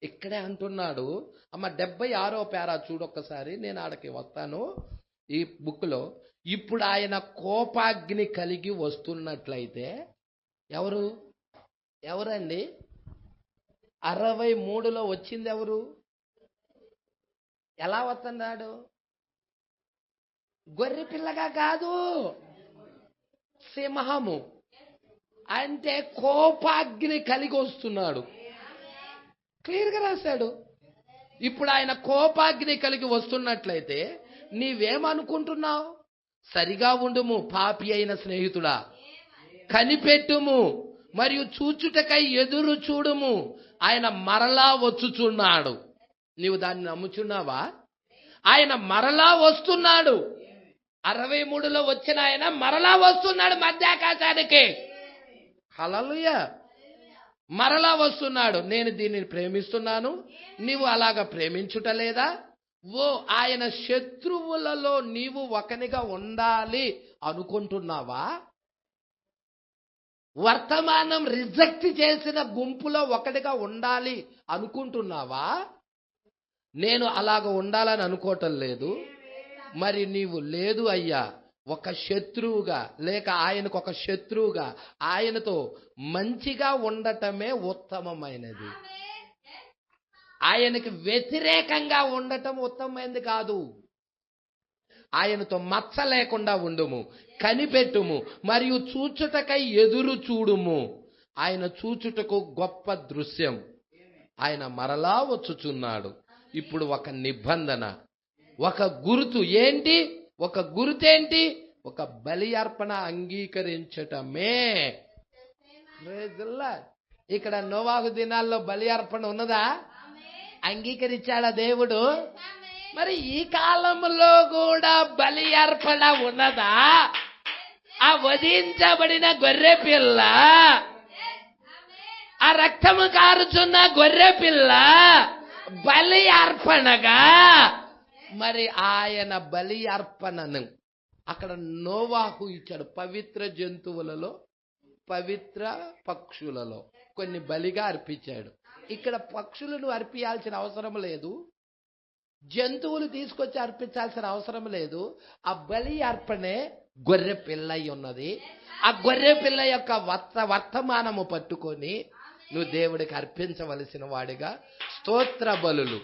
ఇక్కడే అంటున్నాడు. అమ్మ 76వ పేరా చూడు ఒక్కసారి. నేను ఆడకి వస్తాను. ఈ బుక్ లో ఇప్పుడు ఆయన కోపాగ్ని కలిగి వస్తున్నట్లయితే ఎవరండి? 63లో వచ్చింది ఎవరు? ఎలా వస్తున్నాడు? గొర్రె పిల్లగా కాదు, సింహము అంటే కోపాగ్ని కలిగి వస్తున్నాడు. క్లియర్గా రాశాడు. ఇప్పుడు ఆయన కోపాగ్ని కలిగి వస్తున్నట్లయితే నీవేమనుకుంటున్నావు? సరిగా ఉండుము పాపి అయిన స్నేహితుడా, కనిపెట్టుము మరియు చూచుటకై ఎదురు చూడుము, ఆయన మరలా వచ్చుచున్నాడు. నీవు దాన్ని నమ్ముచున్నావా? ఆయన మరలా వస్తున్నాడు. 63లో వచ్చిన ఆయన మరలా వస్తున్నాడు మధ్యాకాశానికి. హల్లెలూయా. మరలా వస్తున్నాడు. నేను దీనిని ప్రేమిస్తున్నాను, నీవు అలాగా ప్రేమించుటలేదా? ఓ ఆయన శత్రువులలో నీవు ఒకనిగా ఉండాలి అనుకుంటున్నావా? వర్తమానం రిజెక్ట్ చేసిన గుంపులో ఒకటిగా ఉండాలి అనుకుంటున్నావా? నేను అలాగ ఉండాలని అనుకోవటం లేదు. మరి నీవు లేదు అయ్యా, ఒక శత్రువుగా లేక ఆయనకు ఒక శత్రువుగా ఆయనతో మంచిగా ఉండటమే ఉత్తమమైనది. ఆయనకి వ్యతిరేకంగా ఉండటం ఉత్తమమైనది కాదు. ఆయనతో మచ్చ లేకుండా ఉండుము, కనిపెట్టుము మరియు చూచుటకై ఎదురు చూడుము. ఆయన చూచుటకు గొప్ప దృశ్యం. ఆయన మరలా వచ్చుచున్నాడు. ఇప్పుడు ఒక నిబంధన, ఒక గుర్తు ఏంటి? ఒక గుర్తేంటి? ఒక బలి అర్పణ అంగీకరించటమే. ఇక్కడ నోవాహు దినాల్లో బలి అర్పణ ఉన్నదా? అంగీకరించాడా దేవుడు? మరి ఈ కాలంలో కూడా బలి అర్పణ ఉన్నదా? ఆ వధించబడిన గొర్రె పిల్ల, ఆ రక్తము కారుచున్న గొర్రె పిల్ల బలి అర్పణగా, మరి ఆయన బలి అర్పణను అక్కడ నోవాహు ఇచ్చాడు. పవిత్ర జంతువులలో, పవిత్ర పక్షులలో కొన్ని బలిగా అర్పించాడు. ఇక్కడ పక్షులను అర్పించాల్సిన అవసరం లేదు, జంతువులు తీసుకొచ్చి అర్పించాల్సిన అవసరం లేదు. ఆ బలి అర్పణే గొర్రె పిల్ల ఉన్నది. ఆ గొర్రె పిల్ల యొక్క వర్తమానము పట్టుకొని నువ్వు దేవుడికి అర్పించవలసిన వాడిగా స్తోత్ర బలులు,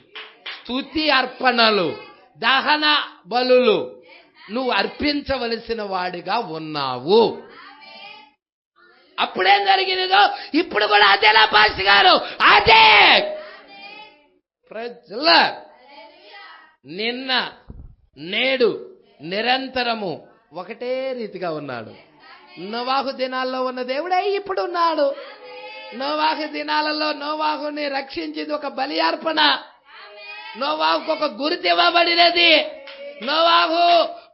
స్తుతి అర్పణలు, దహన బలులు నువ్వు అర్పించవలసిన వాడిగా ఉన్నావు. అప్పుడేం జరిగినదో ఇప్పుడు కూడా అదేలా పాస్ గారు, అదే ప్రజల నిన్న నేడు నిరంతరము ఒకటే రీతిగా ఉన్నాడు. నోవాహు దినాల్లో ఉన్న దేవుడే ఇప్పుడు ఉన్నాడు. నోవాహు దినాలలో నోవాహుని రక్షించింది ఒక బలి అర్పణ. నోవాహుకు ఒక గుర్తు ఇవ్వబడినది. నోవాహు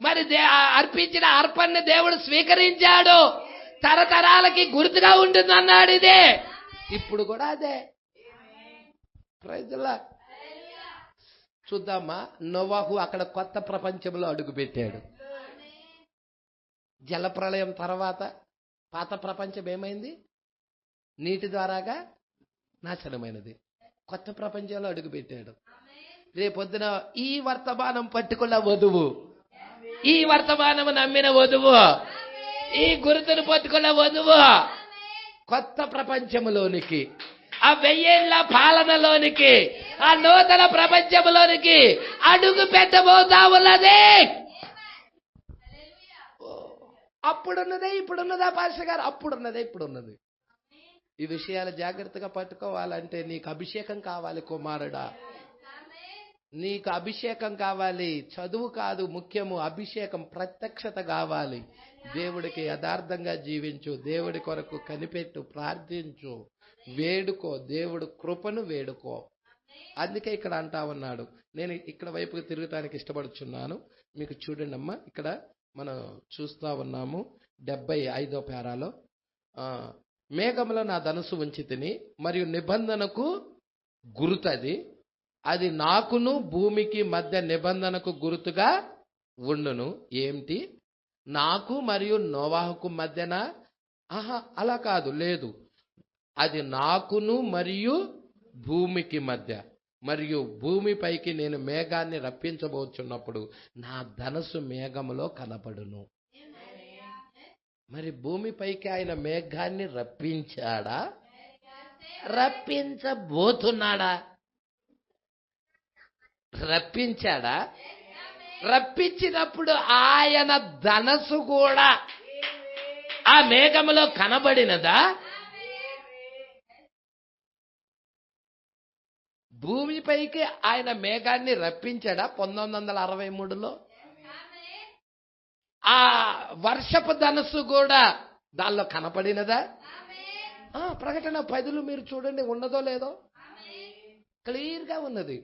మరి అర్పించిన అర్పణని దేవుడు స్వీకరించాడు. తరతరాలకి గుర్తుగా ఉంటుంది అన్నాడు. ఇదే ఇప్పుడు కూడా అదే. ప్రైజ్లా చూద్దామా. నోవాహు అక్కడ కొత్త ప్రపంచంలో అడుగుపెట్టాడు. జలప్రళయం తర్వాత పాత ప్రపంచం ఏమైంది? నీటి ద్వారాగా నాశనమైనది. కొత్త ప్రపంచంలో అడుగుపెట్టాడు. రేపొద్దున ఈ వర్తమానం పట్టుకున్న వధువు, ఈ వర్తమానం నమ్మిన వధువు, ఈ గుర్తును పట్టుకున్న వధువు కొత్త ప్రపంచంలోనికి, ఆ 1000 ఏళ్ల పాలనలోనికి, ఆ నూతన ప్రపంచంలోనికి అడుగు పెట్టబోతా ఉన్నది. అప్పుడున్నదే ఇప్పుడున్నదా పాస్టర్ గారు? అప్పుడున్నదే ఇప్పుడున్నది. ఈ విషయాలు జాగ్రత్తగా పట్టుకోవాలంటే నీకు అభిషేకం కావాలి కుమారుడా. నీకు అభిషేకం కావాలి. చదువు కాదు ముఖ్యము, అభిషేకం, ప్రత్యక్షత కావాలి. దేవుడికి యథార్థంగా జీవించు, దేవుడి కొరకు కనిపెట్టు, ప్రార్థించు, వేడుకో, దేవుడు కృపను వేడుకో. అందుకే ఇక్కడ అంటా ఉన్నాడు. నేను ఇక్కడ వైపుకి తిరగటానికి ఇష్టపడుచున్నాను. మీకు చూడండి అమ్మా, ఇక్కడ మనం చూస్తా ఉన్నాము 75వ పేరాలో, మేఘములో నా ధనుసు ఉంచి తిని మరియు నిబంధనకు గుర్తది, అది నాకును భూమికి మధ్య నిబంధనకు గుర్తుగా ఉండును. ఏమిటి? నాకు మరియు నోవాహుకు మధ్యన? అలా కాదు, లేదు. అది నాకును మరియు భూమికి మధ్య, మరియు భూమిపైకి నేను మేఘాన్ని రప్పించబోచున్నప్పుడు నా ధనుసు మేఘములో కనపడును. మరి భూమిపైకి ఆయన మేఘాన్ని రప్పించాడా? రప్పించబోతున్నాడా? రప్పించాడా? రప్పించినప్పుడు ఆయన ధనస్సు కూడా ఆ మేఘములో కనబడినదా? భూమిపైకి ఆయన మేఘాన్ని రప్పించాడా 1963లో? ఆ వర్షపు ధనస్సు కూడా దానిలో కనపడినదా? ప్రకటన 10లో మీరు చూడండి, ఉన్నదో లేదో క్లియర్ గా ఉన్నది.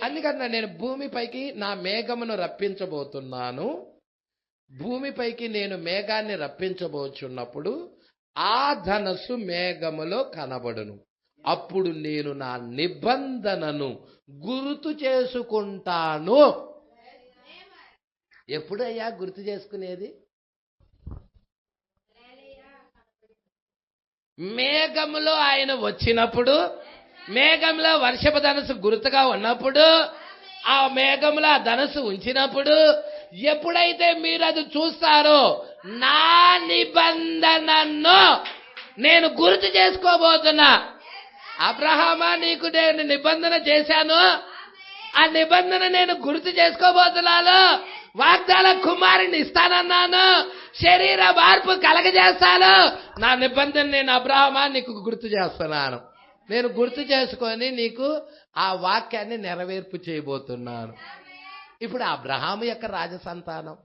అందుకన్నా నేను భూమిపైకి నా మేఘమును రప్పించబోతున్నాను, భూమిపైకి నేను మేఘాన్ని రప్పించబోచున్నప్పుడు ఆ ధనస్సు మేఘములో కనబడును. అప్పుడు నేను నా నిబంధనను గుర్తు చేసుకుంటాను. ఎప్పుడయ్యా గుర్తు చేసుకునేది? మేఘములో ఆయన వచ్చినప్పుడు, మేఘంలో వర్షపు ధనస్సు గుర్తుగా ఉన్నప్పుడు, ఆ మేఘంలో ఆ ధనస్సు ఉంచినప్పుడు, ఎప్పుడైతే మీరు అది చూస్తారో నా నిబంధనను నేను గుర్తు చేసుకోబోతున్నా. అబ్రహామా, నీకు నేను నిబంధన చేశాను, ఆ నిబంధన నేను గుర్తు చేసుకోబోతున్నాను. వాగ్దాన కుమారుని ఇస్తానన్నాను, శరీర మార్పు కలగజేస్తాను. నా నిబంధన నేను అబ్రహామా నీకు గుర్తు చేస్తున్నాను. నేను గుర్తు చేసుకొని నీకు ఆ వాక్యాన్ని నెరవేర్పు చేయబోతున్నాను. ఇప్పుడు అబ్రహాము యొక్క రాజసంతానం,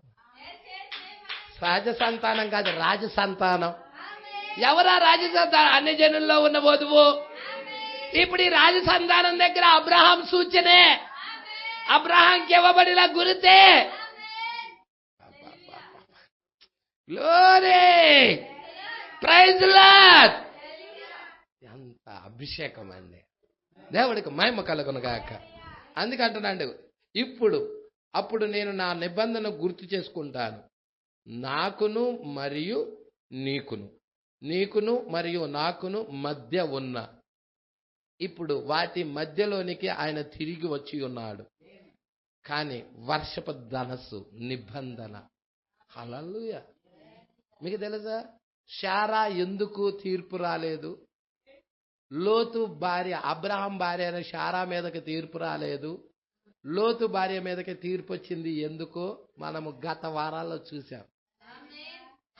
రాజసంతానం కాదు, రాజసంతానం. ఎవరా రాజసంతానం? అన్ని జనుల్లో ఉన్న వధువు. ఇప్పుడు ఈ రాజసంతానం దగ్గర అబ్రహాం సూచనే, అబ్రహాంకి ఇవ్వబడిన గురితే. Glory, praise lord. ఎంత అభిషేకం అండి! దేవుడికి మహిమ కలుగును గాక. అందుకంటున్నాడు, అప్పుడు నేను నా నిబంధన గుర్తు చేసుకుంటాను, నాకును మరియు నీకును మరియు నాకును మధ్య ఉన్న. ఇప్పుడు వాటి మధ్యలోనికి ఆయన తిరిగి వచ్చి ఉన్నాడు. కానీ వర్షపు ధనస్సు నిబంధన. హల్లెలూయా. మీకు తెలుసా శారా ఎందుకు తీర్పు రాలేదు? లోతు భార్య, అబ్రహాం భార్య అయిన శారా మీదకి తీర్పు రాలేదు. లోతు భార్య మీదకి తీర్పు వచ్చింది ఎందుకో మనము గత వారాల్లో చూసాం.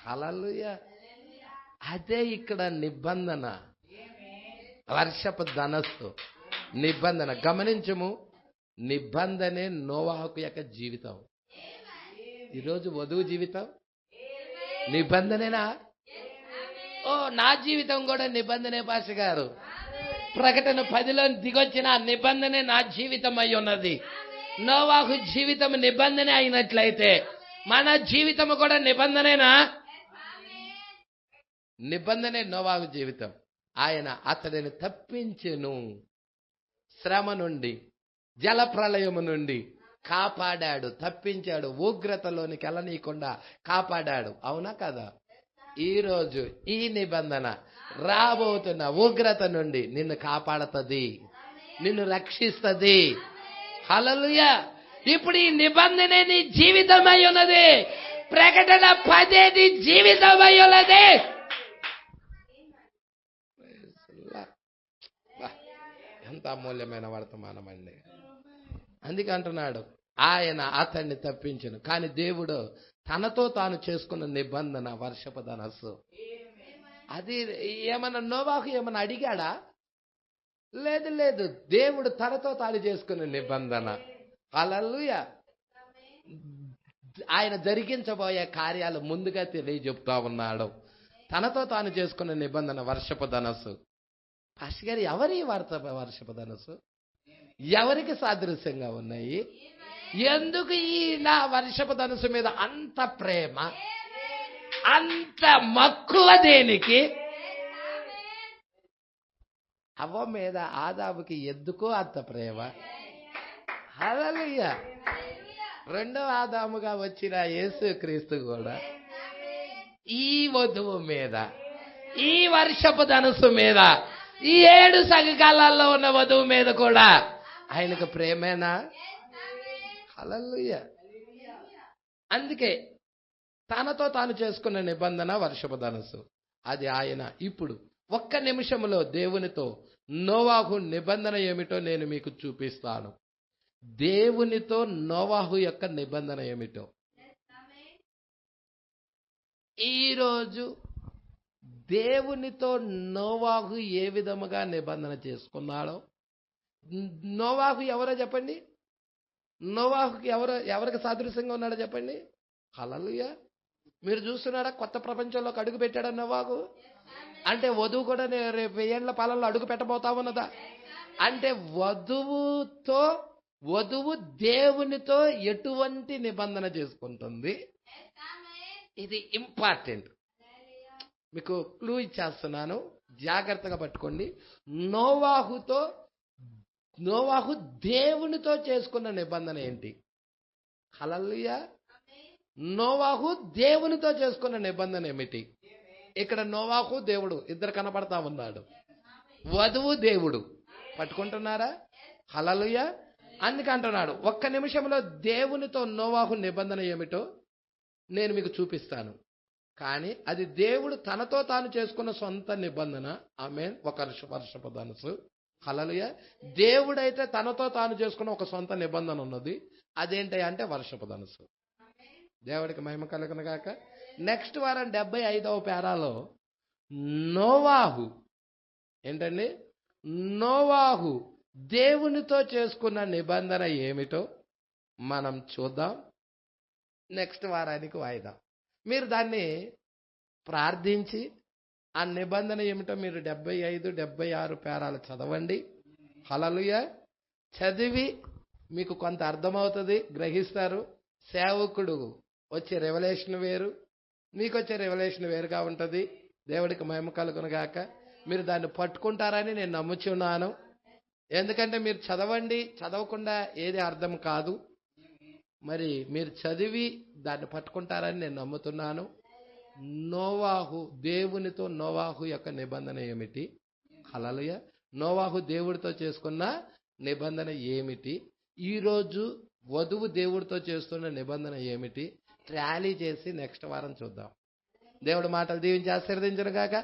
హల్లెలూయా. అదే ఇక్కడ నిబంధన, వర్షపు ధనస్సు నిబంధన. గమనించము, నిబంధనే నోవాహు యొక్క జీవితం. ఈరోజు వధువు జీవితం నిబంధనేనా? ఓ, నా జీవితం కూడా నిబంధనే భాష గారు. ప్రకటన 10లో దిగొచ్చిన నిబంధనే నా జీవితం అయి ఉన్నది. నోవాహు జీవితం నిబంధనే అయినట్లయితే మన జీవితం కూడా నిబంధనేనా? నిబంధనే నోవాహు జీవితం. ఆయన అతడిని తప్పించెను, శ్రమ నుండి, జల ప్రళయము నుండి కాపాడాడు, తప్పించాడు, ఉగ్రతలోనికి వెళ్ళనీయకుండా కాపాడాడు. అవునా కదా? ఈరోజు ఈ నిబంధన రాబోతున్న ఉగ్రత నుండి నిన్ను కాపాడుతుంది, నిన్ను రక్షిస్తుంది. హల్లెలూయా. ఇప్పుడు ఈ నిబంధనే నీ జీవితమై ఉన్నది. ప్రకటన 10 నీ జీవితమై ఉన్నది. ఎంత అమూల్యమైన వర్తమానం అండి. అందుకే అంటున్నాడు, ఆయన అతన్ని తప్పించను. కానీ దేవుడు తనతో తాను చేసుకున్న నిబంధన వర్షపు ధనస్సు. అది ఏమన్నా నోవాహు ఏమన్నా అడిగాడా? లేదు. దేవుడు తనతో తాను చేసుకున్న నిబంధన. హల్లెలూయా. ఆయన జరిగించబోయే కార్యాలు ముందుగా తెలియజెప్తా ఉన్నాడు. తనతో తాను చేసుకున్న నిబంధన వర్షపు ధనస్సు. పాస్టర్ గారు, ఎవరి వర్షపు ధనస్సు ఎవరికి సాదృశ్యంగా ఉన్నాయి? ఎందుకు ఈ నా వర్షపు ధనస్సు మీద అంత ప్రేమ, అంత మక్కువ దేనికి? అవ్వ మీద ఆదాముకి ఎందుకో అంత ప్రేమ? హల్లెలూయా. రెండో ఆదాముగా వచ్చిన యేసుక్రీస్తు కూడా ఈ వధువు మీద, ఈ వర్షపు ధనస్సు మీద, ఈ 7 సంఘకాలాల్లో ఉన్న వధువు మీద కూడా ఆయనకు ప్రేమేనా? హల్లెలూయా. అందుకే తనతో తాను చేసుకున్న నిబంధన వర్షపు ధనస్సు. అది ఆయన ఇప్పుడు ఒక్క నిమిషంలో దేవునితో నోవాహు నిబంధన ఏమిటో నేను మీకు చూపిస్తాను. దేవునితో నోవాహు యొక్క నిబంధన ఏమిటో. ఈరోజు దేవునితో నోవాహు ఏ విధముగా నిబంధన చేసుకున్నాడో. నోవాహు ఎవరో చెప్పండి. నోవాహుకి ఎవరికి సాదృశ్యంగా ఉన్నాడో చెప్పండి. హల్లెలూయా. మీరు చూస్తున్నాడా కొత్త ప్రపంచంలోకి అడుగు పెట్టాడా నోవాహు? అంటే వధువు కూడా రేపు 1000 ఏళ్ల పాలనలో అడుగు పెట్టబోతా ఉన్నదా? అంటే వధువు దేవునితో ఎటువంటి నిబంధన చేసుకుంటుంది? ఇది ఇంపార్టెంట్. మీకు క్లూ ఇచ్చేస్తున్నాను, జాగ్రత్తగా పట్టుకోండి. నోవాహు దేవునితో చేసుకున్న నిబంధన ఏంటి? హల్లెలూయా. నోవాహు దేవునితో చేసుకున్న నిబంధన ఏమిటి? ఇక్కడ నోవాహు దేవుడు ఇద్దరు కనపడతా ఉన్నాడు. వధువు దేవుడు. పట్టుకుంటున్నారా? హల్లెలూయా. అందుకంటున్నాడు, ఒక్క నిమిషంలో దేవునితో నోవాహు నిబంధన ఏమిటో నేను మీకు చూపిస్తాను. కానీ అది దేవుడు తనతో తాను చేసుకున్న సొంత నిబంధన. ఆమేన్. ఒక వర్షపు ధనుసు. హల్లెలూయా. దేవుడైతే తనతో తాను చేసుకున్న ఒక సొంత నిబంధన ఉన్నది. అదేంటి అంటే వర్షపు ధనుసు. దేవుడికి మహిమ కలుగును గాక. నెక్స్ట్ వారం 75వ పేరాలో నోవాహు ఏంటండి? నోవాహు దేవునితో చేసుకున్న నిబంధన ఏమిటో మనం చూద్దాం. నెక్స్ట్ వారానికి వాయిదా. మీరు దాన్ని ప్రార్థించి ఆ నిబంధన ఏమిటో మీరు 75, 76 పేరాలు చదవండి. హల్లెలూయా. చదివి మీకు కొంత అర్థమవుతుంది, గ్రహిస్తారు. సేవకుడు వచ్చే రెవల్యూషన్ వేరు, మీకు వచ్చే రెవల్యూషన్ వేరుగా ఉంటుంది. దేవుడికి మహిమ కలుగును గాక. మీరు దాన్ని పట్టుకుంటారని నేను నమ్ముచున్నాను. ఎందుకంటే మీరు చదవండి, చదవకుండా ఏది అర్థం కాదు. మరి మీరు చదివి దాన్ని పట్టుకుంటారని నేను నమ్ముతున్నాను. దేవునితో నోవాహు యొక్క నిబంధన ఏమిటి? హల్లెలూయా. నోవాహు దేవుడితో చేసుకున్న నిబంధన ఏమిటి? ఈరోజు వధువు దేవుడితో చేస్తున్న నిబంధన ఏమిటి? ట్రాలీ చేసి నెక్స్ట్ వారం చూద్దాం. దేవుడి మాటలు దీవించి ఆశీర్వదించును గాక.